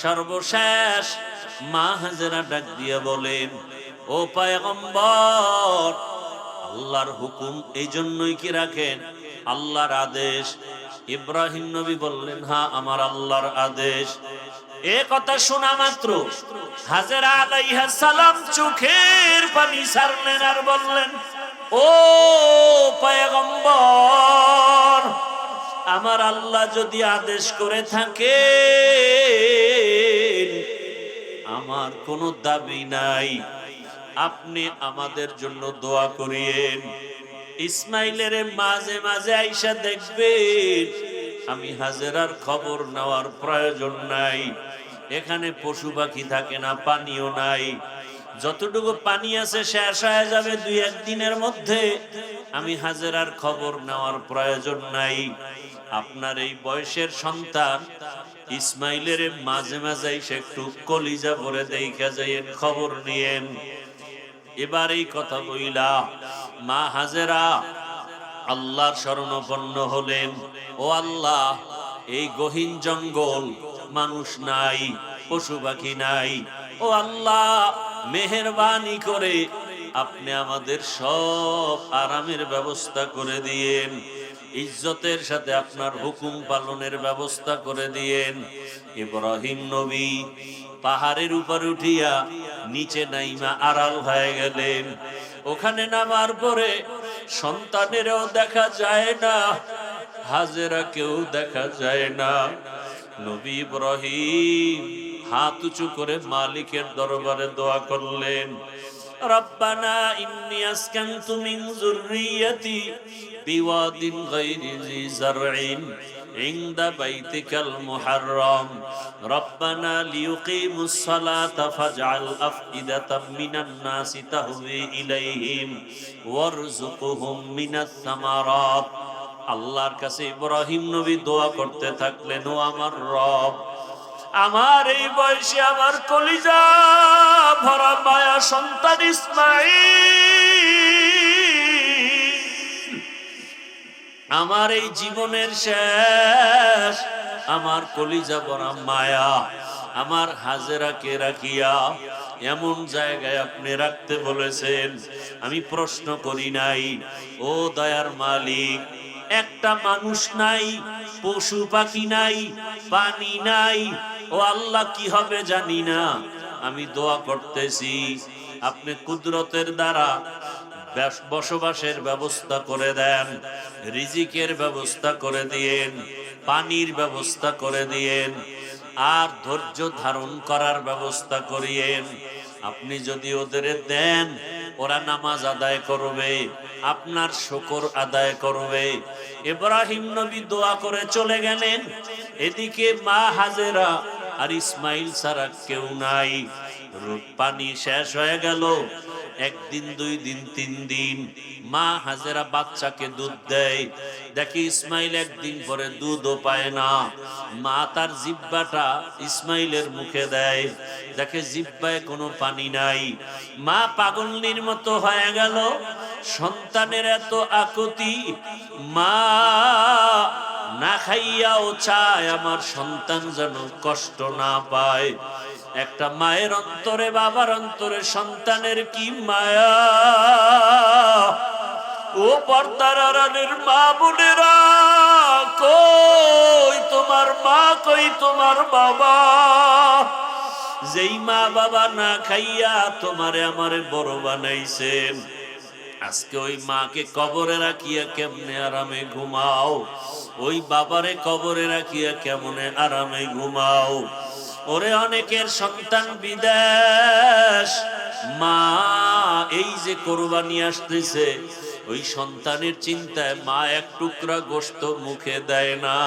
সর্বশেষ মা হাজেরা ডাক দিয়ে বলেন, ও পয়গম্বর, আল্লাহর হুকুম এই জন্যই কি রাখেন? আল্লাহর আদেশ। ইব্রাহিম নবী বললেন, হ্যাঁ আমার আল্লাহর আদেশ। এ কথা শোনা মাত্র হাজেরা আলাইহিস সালাম চোখের পানি ছাড়লেন আর বললেন, ও পয়গম্বর, আমার আল্লাহ যদি আদেশ করে থাকে, আমার কোনো দাবি নাই, আপনি আমাদের জন্য দোয়া করিয়েন। ইসমাইলের মাঝে মাঝে আইসা দেখবেন, আমি হাজেরার খবর নেওয়ার প্রয়োজন নাই। এখানে পশু পাখি থাকে না, পানিও নাই। যতটুকু পানি আছে শেষ হয়ে যাবে 2-1 দিনের মধ্যে। আমি হাজেরার খবর নেওয়ার প্রয়োজন নাই। আপনার এই বয়সের সন্তান ইসমাইলের মাঝে মাঝে এসে একটু কলিজা ভরে দেখা যাইয়েন, খবর নিয়েন। এবার এই কথা বইলা মা হাজেরা আল্লাহর শরণাপন্ন হলেন। ও আল্লাহ, এই গহীন জঙ্গল, মানুষ নাই, পশু পাখি নাই। ও আল্লাহ, মেহেরবানি করে আপনি আমাদের সব আরামের ব্যবস্থা করে দিয়েন, ইজ্জতের সাথে আপনার হুকুম পালনের ব্যবস্থা করে দিয়েন। ইব্রাহিম নবী পাহাড়ের উপর উঠিয়া নিচে নাইমা আড়াল হয়ে গেলেন। ওখানে নামার পরে সন্তানেরও দেখা যায় না, হাজেরা কেউ দেখা যায় না। নবী ইব্রাহিম হাত উঁচু করে মালিকের দরবারে দোয়া করলেন, রব্বানা ইন্নী আসকানতু মিন যুররিয়্যাতি বিওয়াদিন গায়রি জি যারইন ইনদা বাইতিকাল মুহাররম রব্বানা লিয়ুকিমুস সালাতা ফাজআল আফইদাতাম মিনান নাসি তাহওয়ি ইলাইহিম ওয়ারযুকহুম মিনাস সামারাত। আল্লাহর কাছে ইব্রাহিম নবী দোয়া করতে থাকলেন, ও আমার রব, আমার এই বয়সে আমার কলিজা ভরা মায়া সন্তান ইসমাঈল, আমার এই জীবনের শেষ, আমার কলিজা ভরা মায়া, আমার হাজেরাকে রাখিয়া এমন জায়গায় আপনি রাখতে বলেছেন। আমি প্রশ্ন করি নাই, ও দয়ার মালিক, একটা মানুষ নাই, পশু পাখি নাই, পানি নাই, ও আল্লাহ কি হবে জানি না। আমি দোয়া করতেছি, আপনি কুদরতের দ্বারা বসবাসের ব্যবস্থা করে দেন, রিজিকের ব্যবস্থা করে দিয়েন, পানির ব্যবস্থা করে দিয়েন, আর ধৈর্য ধারণ করার ব্যবস্থা করিয়েন। আপনি যদি ওদের দেন, ওরা নামাজ আদায় করবে, আপনার শুকর আদায় করবে। ইব্রাহিম নবী দোয়া করে চলে গেলেন। এদিকে মা হাজেরা আর ইসমাইল ছাড়া কেউ নাই। পানি শেষ হয়ে গেল। 1 দিন 2 দিন 3 দিন মা হাজেরা বাচ্চাকে দুধ দেয়। দেখি ইসমাইল 1 দিন পরে দুধও পায় না। মা তার জিহ্বাটা ইসমাইলের মুখে দেয়, দেখে জিহ্বায় কোনো পানি নাই। মা পাগলনির মতো হয়ে গেল, সন্তানের এত আকুতি। মা না খাইয়াও চায় আমার সন্তান যেন কষ্ট না পায়। একটা মায়ের অন্তরে, বাবার অন্তরে সন্তানের কি মায়া। ও পর্দার আড়ালের মা বোনেরা, কই তোমার মা, কই তোমার বাবা? যেই মা বাবা না খাইয়া তোমারে আমারে বড় বানাইছেন, আজকে ওই মাকে কবরে রাখিয়া কেমনে আরামে ঘুমাও? ওই বাবারে কবরে রাখিয়া কেমনে আরামে ঘুমাও? ওরে অনেকের সন্তান বিদেশ, মা এই যে কোরবানি আসতেছে, ওই সন্তানের চিন্তায় মা 1 টুকরা গোশত মুখে দেয় না,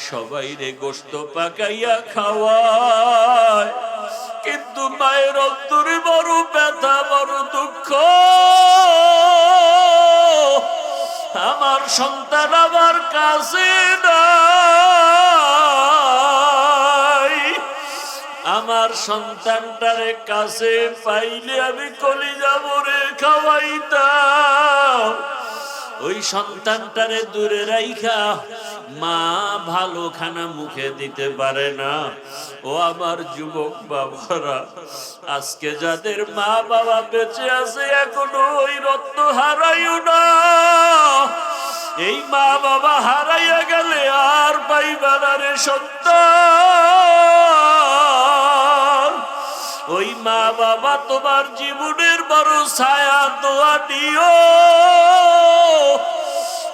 সবাই রে গোশত পাকাইয়া খাওয়ায়। কিন্তু মায়ের অন্তরে বড় ব্যথা, বড় দুঃখ, আমার সন্তান আমার কাছে না। আমার সন্তানটারে কাছে পাইলে আমি কলিজা ভরে খাওয়াইতাম। ওই সন্তানটারে দূরে রাইখা মা ভালো খানা মুখে দিতে পারে না। ও আমার যুবক বাবারা, আজকে যাদের মা বাবা বেঁচে আছে এখনো ওই রত্ন হারাইও না। এই মা বাবা হারাইয়া গেলে আর পাইবা না রে সন্তান। ওই মা বাবা তোমার জীবনের বড় ছায়া, দোয়া দিও।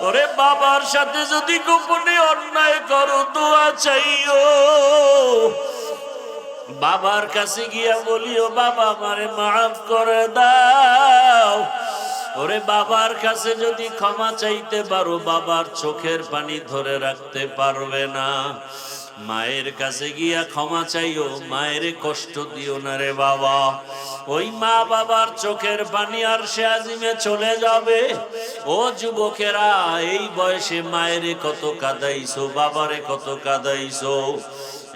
ওরে বাবার সাথে যদি গোপনে অন্যায় করো দোয়া চাইও। বাবার কাছে গিয়া বলিও বাবা আমারে মাফ করে দাও। ওরে বাবার কাছে যদি ক্ষমা চাইতে পারো বাবার চোখের পানি ধরে রাখতে পারবে না। মায়ের কাছে গিয়া ক্ষমা চাইও, মায়ের কষ্ট দিও না রে বাবা। ওই মা বাবার চোখের পানি আর সে আজিমে চলে যাবে। ও যুবকেরা, এই বয়সে মায়েরে কত কাঁদাইছো, বাবারে কত কাঁদাইছো।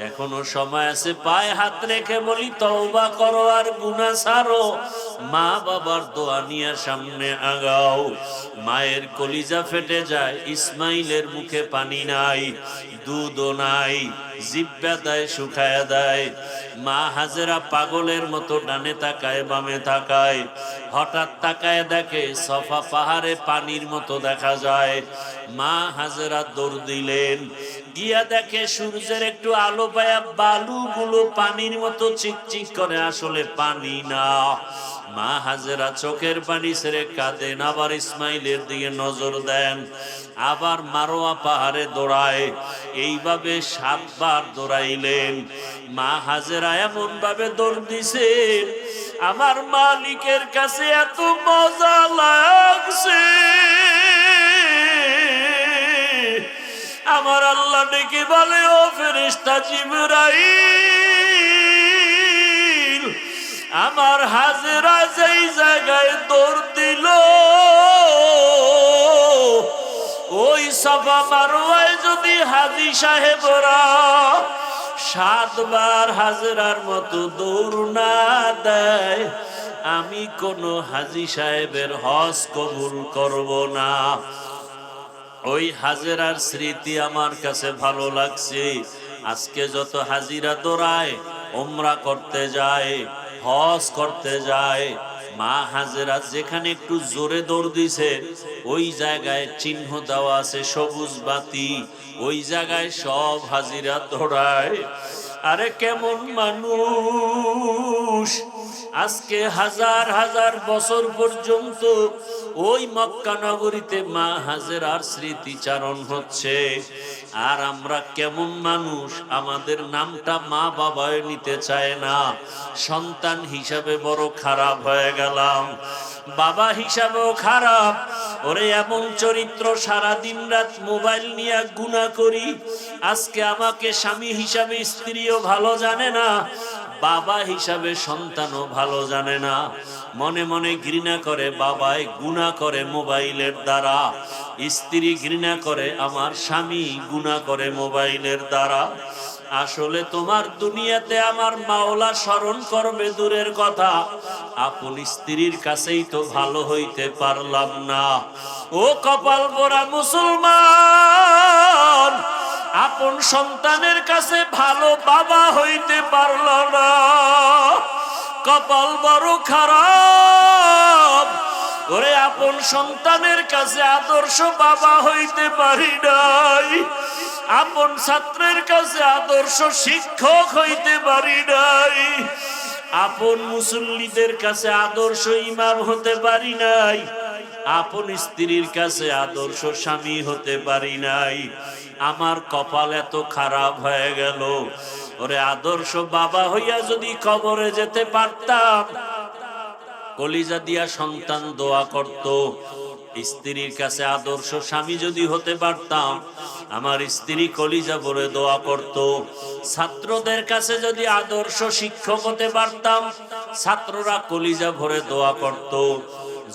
এখনো সময় আছে, পায়ে হাত রেখে বলি তওবা করো আর গুনাহ ছাড়ো। মা বাবার দোয়া নিয়ে সামনে আগাও। মায়ের কলিজা ফেটে যায়, ইসমাইলের মুখে পানি নাই, দুধও নাই, জিহ্বা দেয় শুকায়া দেয়। মা হাজেরা পাগলের মতো ডানে তাকায় বামে তাকায়। হঠাৎ তাকায় দেখে সফা পাহাড়ে পানির মতো দেখা যায়। মা হাজেরা দৌড় দিলেন, গিয়া দেখে সূর্যের একটু আলো পায়া বালুগুলো পানির মতো চিকচিক করে, আসলে পানি না। মা হাজেরা চোখের পানি ছেড়ে কাঁদেন, আবার ইসমাইলের দিকে নজর দেন, আবার মারোয়া পাহাড়ে দৌড়ায়। এইভাবে 7 বার দৌড়াইলেন। মা হাজেরা এমন ভাবে দৌড় দিছেন, আমার মালিকের কাছে এত মজা লাগছে। আমার আল্লাহ ডেকে বলে, ও ফেরেশতা জিবরাইল, আমার হাজেরা যেই জায়গায় দৌড় দিল ওই সাফা মারওয়ায় যদি হাজী সাহেবরা 7 বার হাজেরার মতো দৌড় না দেয়, আমি কোন হাজী সাহেবের হজ কবুল করব না। ওই হাজেরার স্মৃতি আমার কাছে ভালো লাগছে। আজকে যত হাজিরা দৌড়ায়, ওমরা করতে যায়, হজ করতে যায়, মা হাজেরা যেখানে একটু জোরে দৌড় দিছে ওই জায়গায় চিহ্ন দেওয়া আছে সবুজ বাতি, ওই জায়গায় সব হাজিরা দৌড়ায়। আরে কেমন মানুষ! আজকে হাজার হাজার বছর পর্যন্ত ওই মক্কা নগরীতে মা হাজেরার স্মৃতিচারণ হচ্ছে। আর আমরা কেমন মানুষ, আমাদের নামটা মা বাবায় নিতে চায় না। সন্তান হিসাবে বড় খারাপ হয়ে গেলাম, বাবা হিসাবেও খারাপ। ওরে এমন চরিত্র, সারা দিন রাত মোবাইল নিয়ে গুনাহ করি। আজকে আমাকে স্বামী হিসাবে স্ত্রীও ভালো জানে না, বাবা হিসাবে সন্তানও ভালো জানে না। মনে মনে ঘৃণা করে বাবায়, গুনাহ করে মোবাইলের দ্বারা। স্ত্রী ঘৃণা করে আমার স্বামী, গুনাহ করে মোবাইলের দ্বারা। আসলে তোমার দুনিয়াতে আমার মাওলা স্মরণ করবে দূরের কথা, আপন স্ত্রীর কাছেই তো ভালো হইতে পারলাম না। ও কপাল পোড়া মুসলমান, আপন সন্তানের কাছে ভালো বাবা হইতে পারল না, কপাল বড় খারাপ। ওরে আপন সন্তানের কাছে আদর্শ বাবা হইতে পারি নাই, আপন ছাত্রের কাছে আদর্শ শিক্ষক হইতে পারি নাই, আপন মুসল্লিদের কাছে আদর্শ ইমাম হতে পারি নাই, আপন স্ত্রীর কাছে আদর্শ স্বামী হতে পারি নাই। আমার কপাল এত খারাপ হয়ে গেল। ওরে আদর্শ বাবা হইয়া যদি কবরে যেতে পারতাম, কলিজা দিয়া সন্তান দোয়া করত। স্ত্রীর কাছে আদর্শ স্বামী যদি হতে পারতাম, আমার স্ত্রী কলিজা ভরে দোয়া করত। ছাত্রদের কাছে যদি আদর্শ শিক্ষক হতে পারতাম, ছাত্ররা কলিজা ভরে দোয়া করত।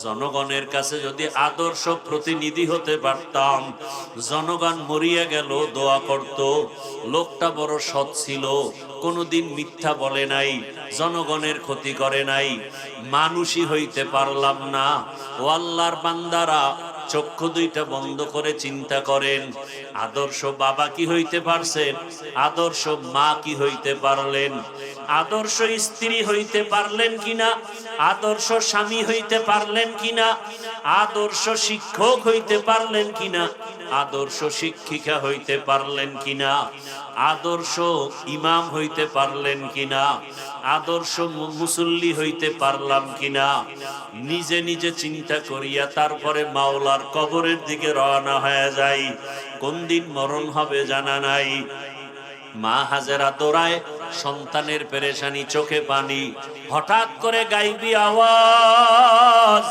জনগণের কাছে যদি আদর্শ প্রতিনিধি হতে পারতাম, জনগণ মরিয়া গেল দোয়া করত। লোকটা বড় সৎ ছিল, কোনোদিন মিথ্যা বলে নাই, জনগণের ক্ষতি করে নাই। মানুষই হইতে পারলাম না। ও আল্লাহর বান্দারা, চক্ষু দুইটা বন্ধ করে চিন্তা করেন, আদর্শ বাবা কি হইতে পারছেন? আদর্শ মা কি হইতে পারলেন? আদর্শ স্ত্রী হইতে পারলেন কিনা? আদর্শ স্বামী হইতে পারলেন কিনা? আদর্শ শিক্ষক হইতে পারলেন কিনা? আদর্শ শিক্ষিকা হইতে পারলেন কিনা? আদর্শ ইমাম হইতে পারলেন কিনা? আদর্শ মুসল্লি হইতে পারলাম কিনা? নিজে নিজে চিন্তা করিয়া তারপরে মাওলার কবরের দিকে রওনা হয়ে যাই। কোন দিন মরণ হবে জানা নাই। মা হাজেরা দৌড়ায়, সন্তানের পেরেশানি, চোখে পানি। হঠাৎ করে গাইবি আওয়াজ,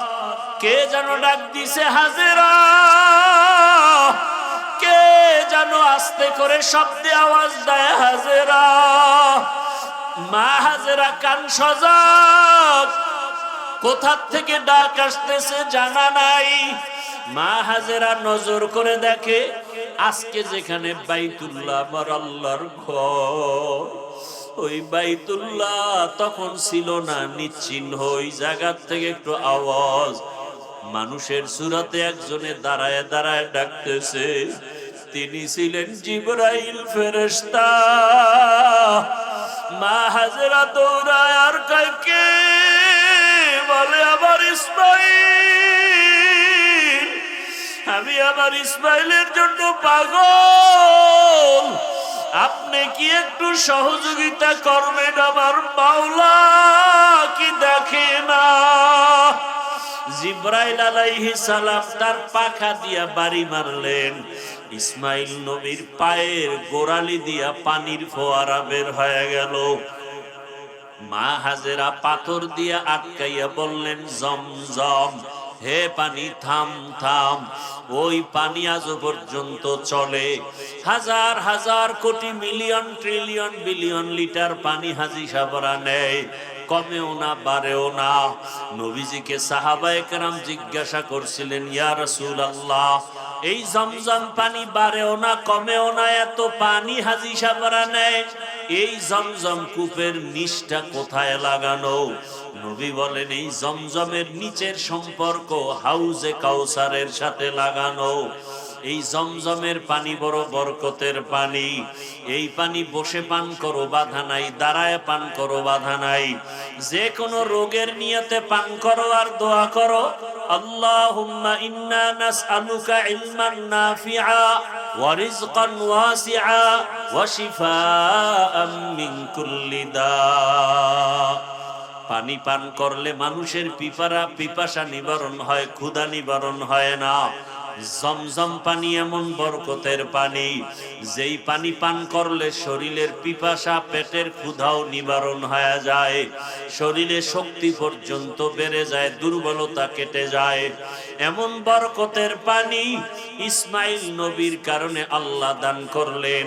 কে যেন ডাক দিছে, হাজেরা। কে যেন আস্তে করে শব্দে আওয়াজ দেয়, হাজেরা। মা হাজেরা কান সজাগ, কোথা থেকে ডাক আসতেছে জানা নাই। মা হাজেরা নজর করে দেখে, আজকে যেখানে বাইতুল্লাহ আমার আল্লাহর ঘর, ওই বাইতুল্লাহ তখন ছিল না, নিশ্চিহ্ন। ওই জায়গা থেকে একটু আওয়াজ, মানুষের সুরাতে একজনে দাঁড়ায় দাঁড়ায় ডাকতেছে। তিনি ছিলেন জিবরাইল ফেরেশতা। মা হাজেরা দৌড়ায় আর কয়, কে? বলে, আমার ইসমাইল। আমি আমার ইসমাইলের জন্য পাগল, আপনি কি একটু সহযোগিতা করবেন? আমার মাওলা কি দেখে না? জিবরাইল আলাইহিস সালাম তার পাখা দিয়া বাড়ি মারলেন। ইসমাইল নবীর পায়ের গোড়ালি দিয়া পানির ফোয়ারা বের হয়ে গেল। মা হাজেরা পাথর দিয়া আটকাইয়া বললেন, জমজম, হে পানি থাম থাম। ওই পানি আজ পর্যন্ত চলে। হাজার হাজার কোটি মিলিয়ন ট্রিলিয়ন বিলিয়ন লিটার পানি হাজি সাবরা নেয়, কমেও না বাড়েও না। নবীজিকে সাহাবায়ে কেরাম জিজ্ঞাসা করছিলেন, ইয়া রাসূলুল্লাহ, এই জমজম পানি বাড়েও না কমেও না, এত পানি হাজি সাবরা নেয়, এই জমজম কূপের নিচটা কোথায় লাগানো? নবী বলেন, এই জমজমের নিচের সম্পর্ক হাউজে কাউসারের সাথে লাগানো। এই জমজমের পানি বড় বরকতের পানি। এই পানি বসে পান করো বাধা নাই, দাঁড়ায় পান করো বাধা নাই। যে কোনো রোগের নিয়তে পান করো আর দোয়া করো, আল্লাহুম্মা ইন্না নাসআলুকা ইলমান নাফিআ ওয়া রিজকান ওয়াসিআ ওয়া শিফাআম মিন কুল্লি দা। পানি পান করলে মানুষের পিপাসা নিবারণ হয়, ক্ষুধা নিবারণ হয় না। জমজম পানি এমন বরকতের পানি, যেই পানি পান করলে শরীরের পিপাসা, পেটের ক্ষুধাও নিবারণ হয়ে যায়, শরীরে শক্তি পর্যন্ত বেড়ে যায়, দুর্বলতা কেটে যায়। এমন বরকতের পানি ইসমাইল নবীর কারণে আল্লাহ দান করলেন।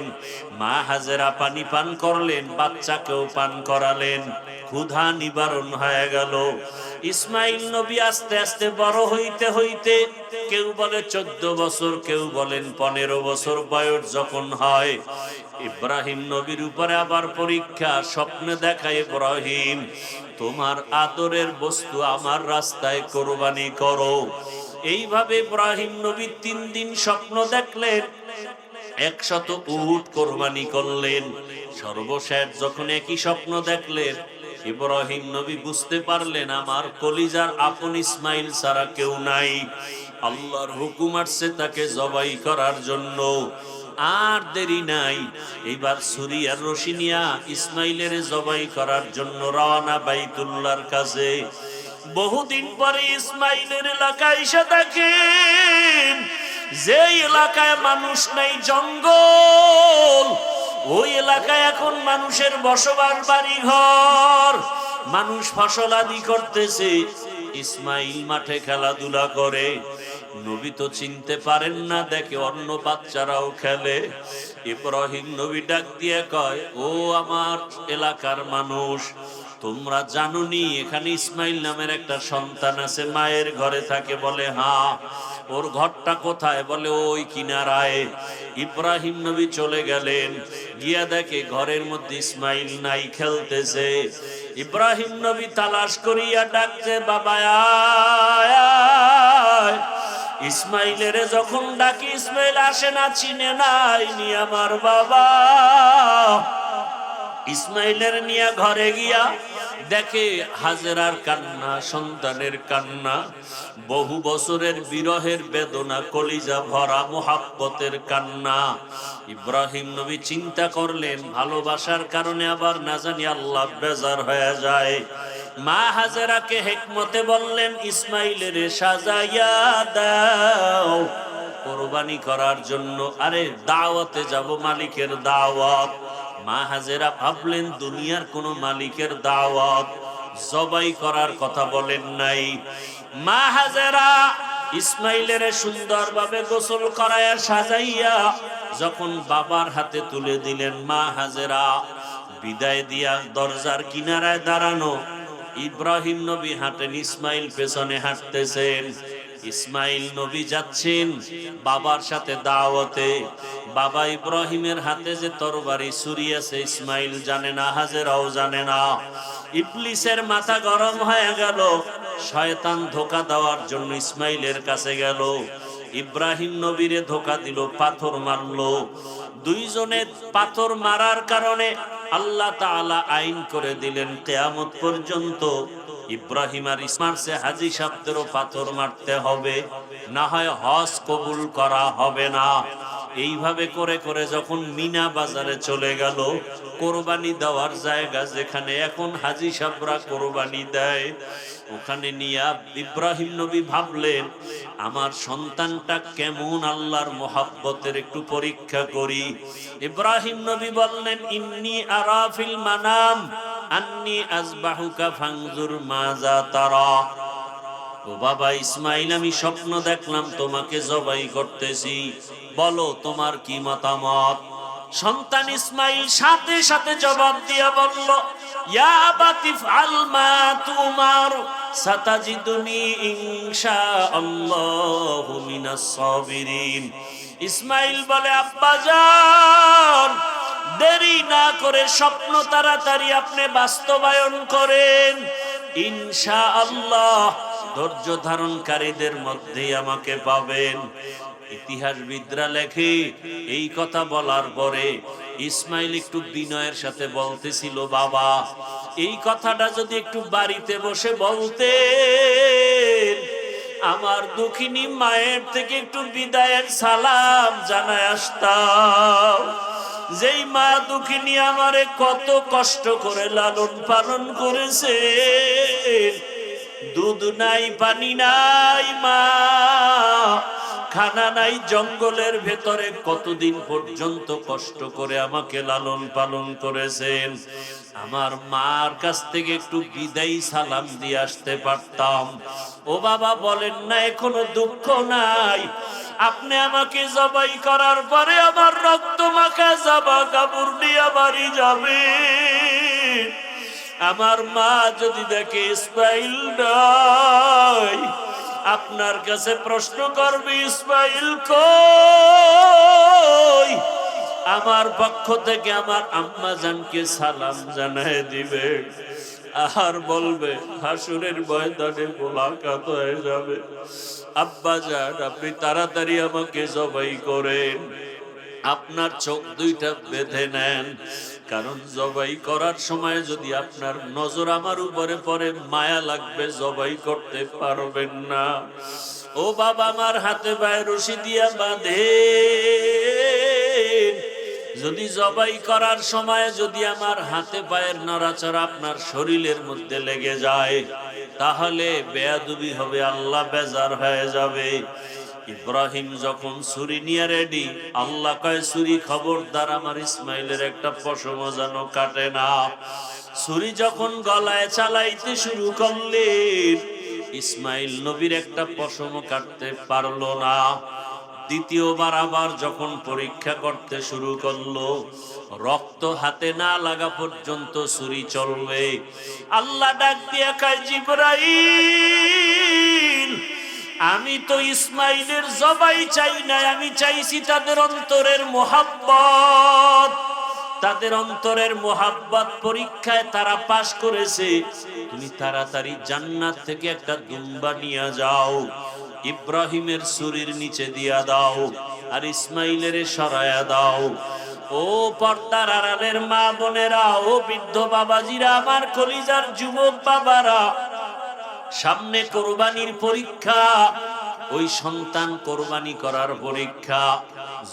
মা হাজেরা পানি পান করলেন, বাচ্চাকেও পান করালেন, ক্ষুধা নিবারণ হয়ে গেল। ইসমাইল নবী আস্তে আস্তে বড় হইতে হইতে, কেউ বলে 14 বছর, কেউ বলেন 15 বছর বয়স যখন হয়, ইব্রাহিম নবীর উপরে আবার পরীক্ষা। স্বপ্নে দেখায়, ইব্রাহিম, তোমার আদরের বস্তু আমার রাস্তায় কোরবানি করো। এইভাবে ইব্রাহিম নবী 3 দিন স্বপ্ন দেখলেন, 100 উট কোরবানি করলেন। সর্বশেষ যখন একই স্বপ্ন দেখলেন, ইব্রাহিম নবী বুঝতে পারলেন, আমার কলিজার আপন ইসমাইল ছাড়া কেউ নাই। আল্লাহর হুকুম আসছে তাকে জবাই করার জন্য। আর দেরি নাই, এইবার ছুরি আর রশি নিয়া ইসমাইলের জবাই করার জন্য রওনা বাইতুল্লাহর কাছে। বহুদিন পরে ইসমাইলের এলাকায় এসে দেখেন, যে এলাকায় মানুষ নাই, জঙ্গল, ওই এলাকায় এখন মানুষের বসবাস, বাড়ি ঘর, মানুষ ফসল আদি করতেছে। ইসমাইল মাঠে খেলাধুলা করে। নবী তো চিনতে পারেন না, দেখে অন্য বাচ্চারাও খেলে। ইব্রাহিম নবী ডাক দিয়ে কয়, ও আমার এলাকার মানুষ, তোমরা জানোনি এখানে ইসমাইল নামের একটা সন্তান আছে, মায়ের ঘরে থাকে? বলে হ্যাঁ। ওর ঘরটা কোথায়? বলে ওই কিনারায়। ইব্রাহিম নবী চলে গেলেন, গিয়া দেখে ঘরের মধ্যে ইসমাইল নাই, খেলতেছে। ইব্রাহিম নবী তালাশ করিয়া ডাকছে, বাবা আয় আয়। ইসমাইলের যখন ডাকি ইসমাইল আসে না, চিনে নাই নি আমার বাবা। ইসমাইলের নিয়ে ঘরে গিয়া দেখে হাজেরার কান্না, সন্তানের কান্না, বহু বছরের বিরহের বেদনা, কলিজা ভরা মোহাব্বতের কান্না। ইব্রাহিম নবী চিন্তা করলেন, ভালোবাসার কারণে আবার না জানি আল্লাহ বেজার হয়ে যায়। মা হাজেরাকে হিকমতে বললেন, ইসমাইলের সাজাইয়া দাও কোরবানি করার জন্য। আরে দাওয়াতে যাব, মালিকের দাওয়াত। মা হাজেরা ভাবলেন দুনিয়ার কোন মালিকের দাওয়াত, জবাই করার কথা বলেন নাই। মা হাজেরা ইসমাইলের সুন্দরভাবে গোসল করায়া সাজাইয়া যখন বাবার হাতে তুলে দিলেন, মা হাজেরা বিদায় দিয়া দরজার কিনারায় দাঁড়ানো। ইব্রাহিম নবী হাঁটেন, ইসমাইল পেছনে হাঁটতেছেন। ইসমাইল নবী যাচ্ছেন বাবার সাথে দাওয়াতে। বাবা ইব্রাহিমের হাতে যে তরবারি ছুরি আছে ইসমাইল জানে না, হাজেরাও জানে না। ইবলিসের মাথা গরম হয়ে গেল, শয়তান ধোঁকা দেওয়ার জন্য ইসমাইলের কাছে গেল। ইব্রাহিম নবীরে ধোঁকা দিল, পাথর মারলো। দুইজনে পাথর মারার কারণে আল্লাহ তাআলা আইন করে দিলেন কিয়ামত পর্যন্ত ইব্রাহিম আর ইসমাইলকে হাজী সাহেবদেরও পাথর মারতে হবে, না হয় হজ কবুল করা হবে না। এইভাবে করে করে যখন মিনা বাজারে চলে গেল, কোরবানি দেওয়ার জায়গা যেখানে এখন হাজী সাহেবরা কোরবানি দেয়, ওখানে নিয়ে ইব্রাহিম নবী ভাবলেন আমার সন্তানটা কেমন আল্লাহর মোহাব্বতের একটু পরীক্ষা করি। ইব্রাহিম নবী বললেন, ইন্নী আরা ফিল মানাম আন্নী আযবাহুকা ফানজুর মাযা তারা। ও বাবা ইসমাইল, আমি স্বপ্ন দেখলাম তোমাকে জবাই করতেছি, বলো তোমার কি মতামত। সন্তান ইসমাইল সাথে সাথে জবাব দিয়া বলল, ইয়া আবাতি ফাল মা তুমার সাতাজিদুনি ইনশাআল্লাহু মিনাস সাবিরিন। ইসমাইল বলে, আব্বা জান, দেরি না করে স্বপ্ন তাড়াতাড়ি আপনি বাস্তবায়ন করেন, ইনশাআল্লাহ ধৈর্য ধারণকারীদের মধ্যেই আমাকে পাবেন। ইতিহাসবিদরা লেখে এই কথা বলার পরে ইসমাইল একটু বিনয়ের সাথে বলতেছিল, বাবা এই কথাটা যদি একটু বাড়িতে বসে বলতেন, আমার দুঃখিনী মায়ের থেকে একটু বিদায়ের সালাম জানায় আসতাম। যেই মা দুঃখিনী আমারে কত কষ্ট করে লালন পালন করেছে, দুধ নাই পানি নাই মা, খানা নাই, জঙ্গলের ভেতরে কতদিন পর্যন্ত কষ্ট করে আমাকে লালন পালন করেছেন। আমার মার কাছ থেকে একটু বিদায়ী সালাম দিয়ে আসতে পারতাম। ও বাবা বলেন না এখনো দুঃখ নাই? আপনি আমাকে জবাই করার পরে আমার রক্ত মাখা জামা কাপড় নিয়ে বাড়ি যাবে। আমার মা যদি দেখে ইসমাইল নাই, আপনার কাছে প্রশ্ন করবে ইসমাইল কই? আমার পক্ষ থেকে আমার আম্মা জানকে সালাম জানায় দিবে, আর বলবে হাসুরের ময়দানে মোলাকাত হয়ে যাবে। আব্বা জান, আপনি তাড়াতাড়ি আমাকে জবাই করেন, আপনার চোখ দুইটা বেঁধে নেন, কারণ জবাই করার সময় যদি আপনার নজর আমার উপরে পড়ে মায়া লাগবে, জবাই করতে পারবেন না। ও বাবা, আমার হাতে পায়ে রশি দিয়া বাঁধে, যদি জবাই করার সময় যদি আমার হাতে পায়ের নড়াচড়া আপনার শরীরের মধ্যে লেগে যায়, তাহলে বেয়াদবি হবে, আল্লাহ বেজার হয়ে যাবে। ইব্রাহিম যখন ছুরি নিয়ে রেডি, আল্লাহ কয় ছুরি খবরদার আমার ইসমাইলের একটা পশম যেন কাটে না। ছুরি যখন গলায় চালাইতে শুরু করলেন, ইসমাইল নবীর একটা পশম কাটতে পারলো না। দ্বিতীয়বার আবার যখন পরীক্ষা করতে শুরু করলো, রক্ত হাতে না লাগা পর্যন্ত ছুরি চলবে। আল্লাহ ডাক দিয়া কয়, জিবরাইল, আমি তো ইসমাইলের জবাই চাই না, আমি চাইছি তাদের অন্তরের মোহাব্বত। তাদের অন্তরের মোহাব্বত পরীক্ষায় তারা পাশ করেছে, তুমি তাড়াতাড়ি জান্নাত থেকে একটা দুম্বা নিয়ে যাও, ইব্রাহিমের ছুরির নিচে দিয়া দাও, আর ইসমাইলের সরায়া দাও। ও পর্দার আড়ালের মা বোনেরা, ও বৃদ্ধ বাবাজিরা, আমার কলিজার যুবক বাবারা, সামনে কোরবানির পরীক্ষা, ওই সন্তান কোরবানি করার পরীক্ষা।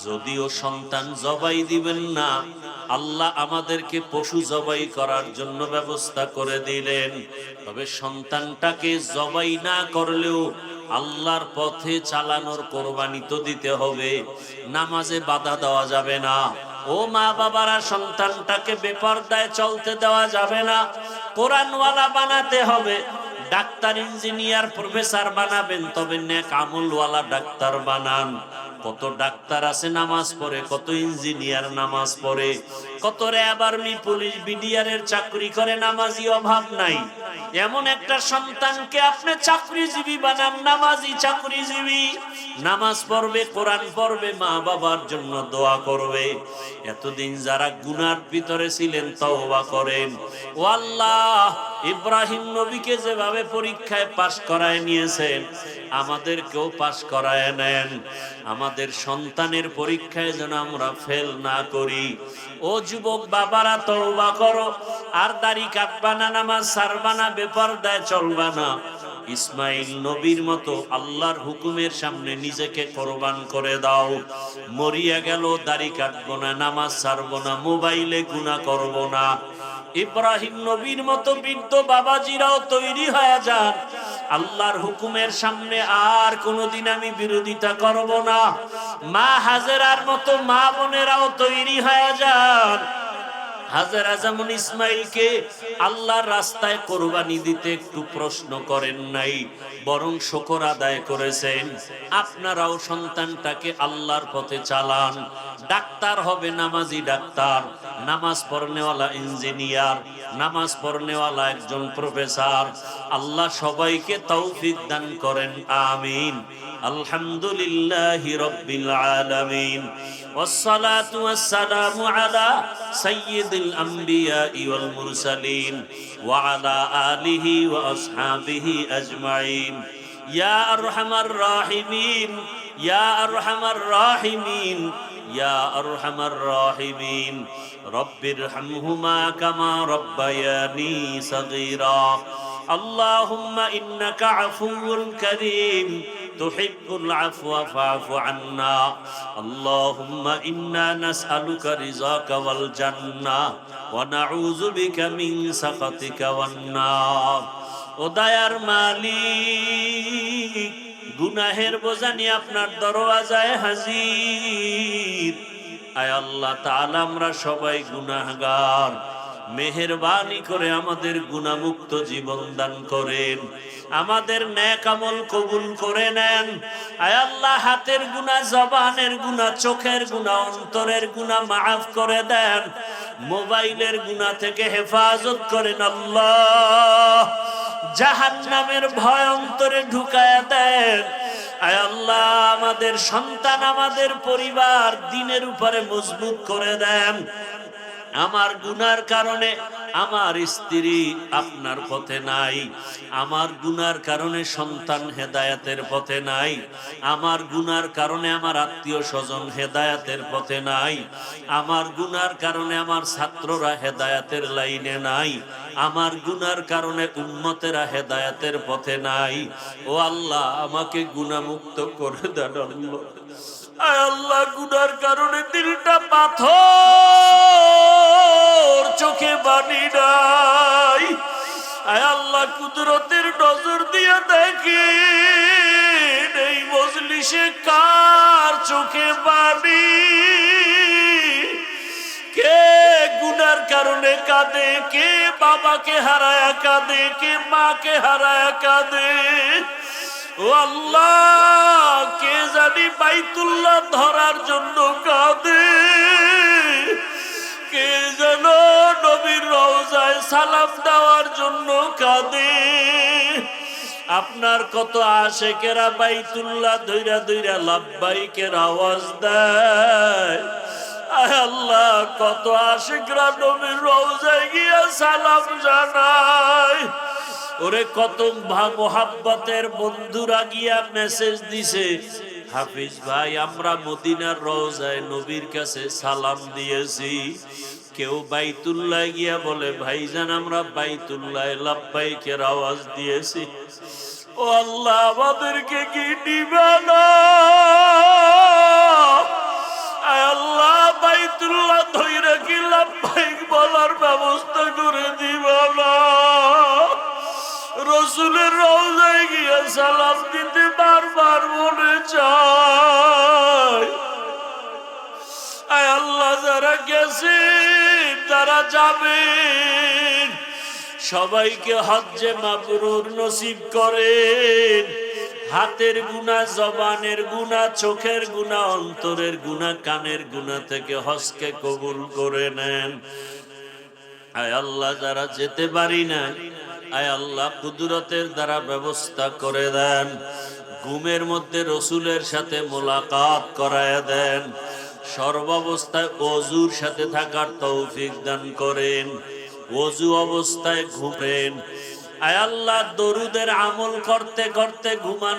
যদিও সন্তান জবাই দিবেন না, আল্লাহ আমাদেরকে পশু জবাই করার জন্য ব্যবস্থা করে দিলেন। তবে সন্তানটাকে জবাই না করলেও আল্লাহর পথে চালানোর কোরবানি তো দিতে হবে। নামাজে বাধা দেওয়া যাবে না। ও মা বাবারা, সন্তানটাকে বেপরদায় চলতে দেওয়া যাবে না। কোরআনওয়ালা বানাতে হবে। ডাক্তার, ইঞ্জিনিয়ার, প্রফেসর বানাবেন, তবে নেক আমলওয়ালা ডাক্তার বানান। কত ডাক্তার আছে নামাজ পড়ে, কত ইঞ্জিনিয়ার নামাজ পড়ে, কত র্যাব, আর্মি, পুলিশ, বিডিআরের চাকরি করে, নামাজি অভাব নাই। এমন একটা সন্তানকে আপনি চাকরিজীবী বানান, নামাজি চাকরিজীবী। নামাজ পড়বে, কোরআন পড়বে, মা বাবার জন্য দোয়া করবে। এতদিন যারা গুনার ভিতরে ছিলেন তওবা করেন। ও আল্লাহ, ইব্রাহিম নবীকে যেভাবে পরীক্ষায় পাশ করায় নিয়েছেন, আমাদেরকেও পাশ করায় নেন। আমাদের সন্তানের পরীক্ষায় যেন আমরা ফেল না করি। ও যুবক বাবারা, তওবা করো, আর দাড়ি কাটবা না, নামাজ ছাড়বা না, বেপরদায় চলবা না। ইসমাইল নবীর মতো আল্লাহর হুকুমের সামনে নিজেকে কোরবান করে দাও। মরিয়া গেল, দাড়ি কাটবো না, নামাজ ছাড়বো না, মোবাইলে গুনাহ করব না। ইব্রাহিম নবীর মতো বৃদ্ধ বাবাজিরাও তৈরি হয়ে যান, আল্লাহর হুকুমের সামনে আর কোনোদিন আমি বিরোধিতা করব না। মা হাজেরার মতো মা বোনেরাও তৈরি হয়ে যান। হাজেরা যেমন ইসমাইলকে আল্লাহর রাস্তায় কোরবানি দিতে একটু প্রশ্ন করেন নাই, বরং শুকর আদায় করেছেন। আপনারাও সন্তানটাকে আল্লাহর পথে চালান। ডাক্তার হবে নামাজি ডাক্তার, নামাজ পড়নেওয়ালা ইঞ্জিনিয়ার, নামাজ পড়নেওয়ালা একজন প্রফেসর। আল্লাহ সবাইকে তৌফিক দান করেন, আমিন। আলহামদুলিল্লাহি রাব্বিল আলামিন, ওয়াসসালাতু ওয়াসসালামু আলা সাইয়্যিদিল আমবিয়াই ওয়াল মুরসালিন ওয়া আলা আলিহি ওয়া আসহাবিহি আজমাইন। ইয়া আরহামার রাহিমিন, ইয়া আরহামার রাহিমিন, ইয়া আরহামার রাহিমিন। রব্বিরহামহুমা কামা রব্বায়ানি সাগীরা। আল্লাহুম্মা ইন্নাকা আফুউন কারীম তুহিব্বুল আফওয়া ফা'ফু আন্না। আল্লাহুম্মা ইন্না নাসআলুকা রিযাকা ওয়াল জান্নাহ ওয়া নাউযু বিকা মিন সাখাতিকা ওয়ান নার। ও দয়ার মালিক, গুনাহের বোঝা নিয়ে আপনার দরওয়াজায় হাজির। আয় আল্লাহ তাআলা, আমরা সবাই গুনাহগার। মেহেরবানি করে আমাদের গুনাহমুক্ত জীবন দান করেন, আমাদের নেক আমল কবুল করে নেন। আয় আল্লাহ, হাতের গুনাহ, জবানের গুনাহ, চোখের গুনাহ, অন্তরের গুনাহ মাফ করে দেন। মোবাইলের গুনাহ থেকে হেফাজত করেন আল্লাহ। জাহান্নামের ভয় অন্তরে ঢুকায়া দেন। আয় আল্লাহ, আমাদের সন্তান, আমাদের পরিবার দ্বীনের উপরে মজবুত করে দেন। আমার গুনার কারণে আমার স্ত্রী আপনার পথে নাই, আমার গুনার কারণে সন্তান হেদায়েতের পথে নাই, আমার গুনার কারণে আমার আত্মীয় স্বজন হেদায়েতের পথে নাই, আমার গুনার কারণে আমার ছাত্ররা হেদায়েতের লাইনে নাই, আমার গুনার কারণে উম্মতেরা হেদায়েতের পথে নাই। ও আল্লাহ, আমাকে গুনাহমুক্ত করে দেন আল্লাহ। আয় আল্লাহ, গুনার কারণে দিলটা পাথর, চোখে পানি নাই। আয় আল্লাহ, কুদরতের নজর দিয়ে দেখেন এই মজলিসে কার চোখে পানি। কে গুনার কারণে কাঁদে, কে বাবাকে হারায়া কাঁদে, কে মাকে হারায়া কাঁদে। ও আল্লাহ, কে জানি বাইতুল্লাহ ধরার জন্য কাঁদে, কে যেন নবীর রওজায় সালাম দেওয়ার জন্য কাঁদে। আপনার কত আশেকেরা বাইতুল্লাহ ধইরা ধইরা লাব্বাইকের আওয়াজ দেয়। আয় আল্লাহ, কত আশেকরা নবীর রওজায় গিয়া সালাম জানায়। ওরে কত মোহাব্বতের বন্ধুরা গিয়া মেসেজ দিছে, হাফিজ ভাই আমরা মদিনার রওজায় নবীর কাছে সালাম দিয়েছি। কেউ বাইতুল্লাহ গিয়া বলে ভাইজান আমরা বাইতুল্লাহ লাব্বাইকের আওয়াজ দিয়েছি। ও আল্লাহ, আমাদেরকে কি দিবা না? আয় আল্লাহ, বাইতুল্লাহ ধইরা কি লাব্বাইক বলার ব্যবস্থা করে দিবা না? রসুলের রওজায় গিয়া সালাম দিতে বারবার মনে চায়। আয় আল্লাহ, যারা গেছে তারা যাবেন, সবাইকে হজ্জে মাবরুর নসিব করেন। হাতের গুনাহ, জবানের গুনাহ, চোখের গুনাহ, অন্তরের গুনাহ, কানের গুনাহ থেকে হজকে কবুল করে নেন। আয় আল্লাহ, যারা যেতে পারি না, আয় আল্লাহ কুদরতের দ্বারা ব্যবস্থা করে দেন। ঘুমের মধ্যে রসুলের সাথে মোলাকাত করায় দেন। সর্বাবস্থায় ওযুর সাথে থাকার তৌফিক দান করেন। ওযু অবস্থায় ঘুমেন। আয় আল্লাহ, দরুদের আমল করতে করতে ঘুমান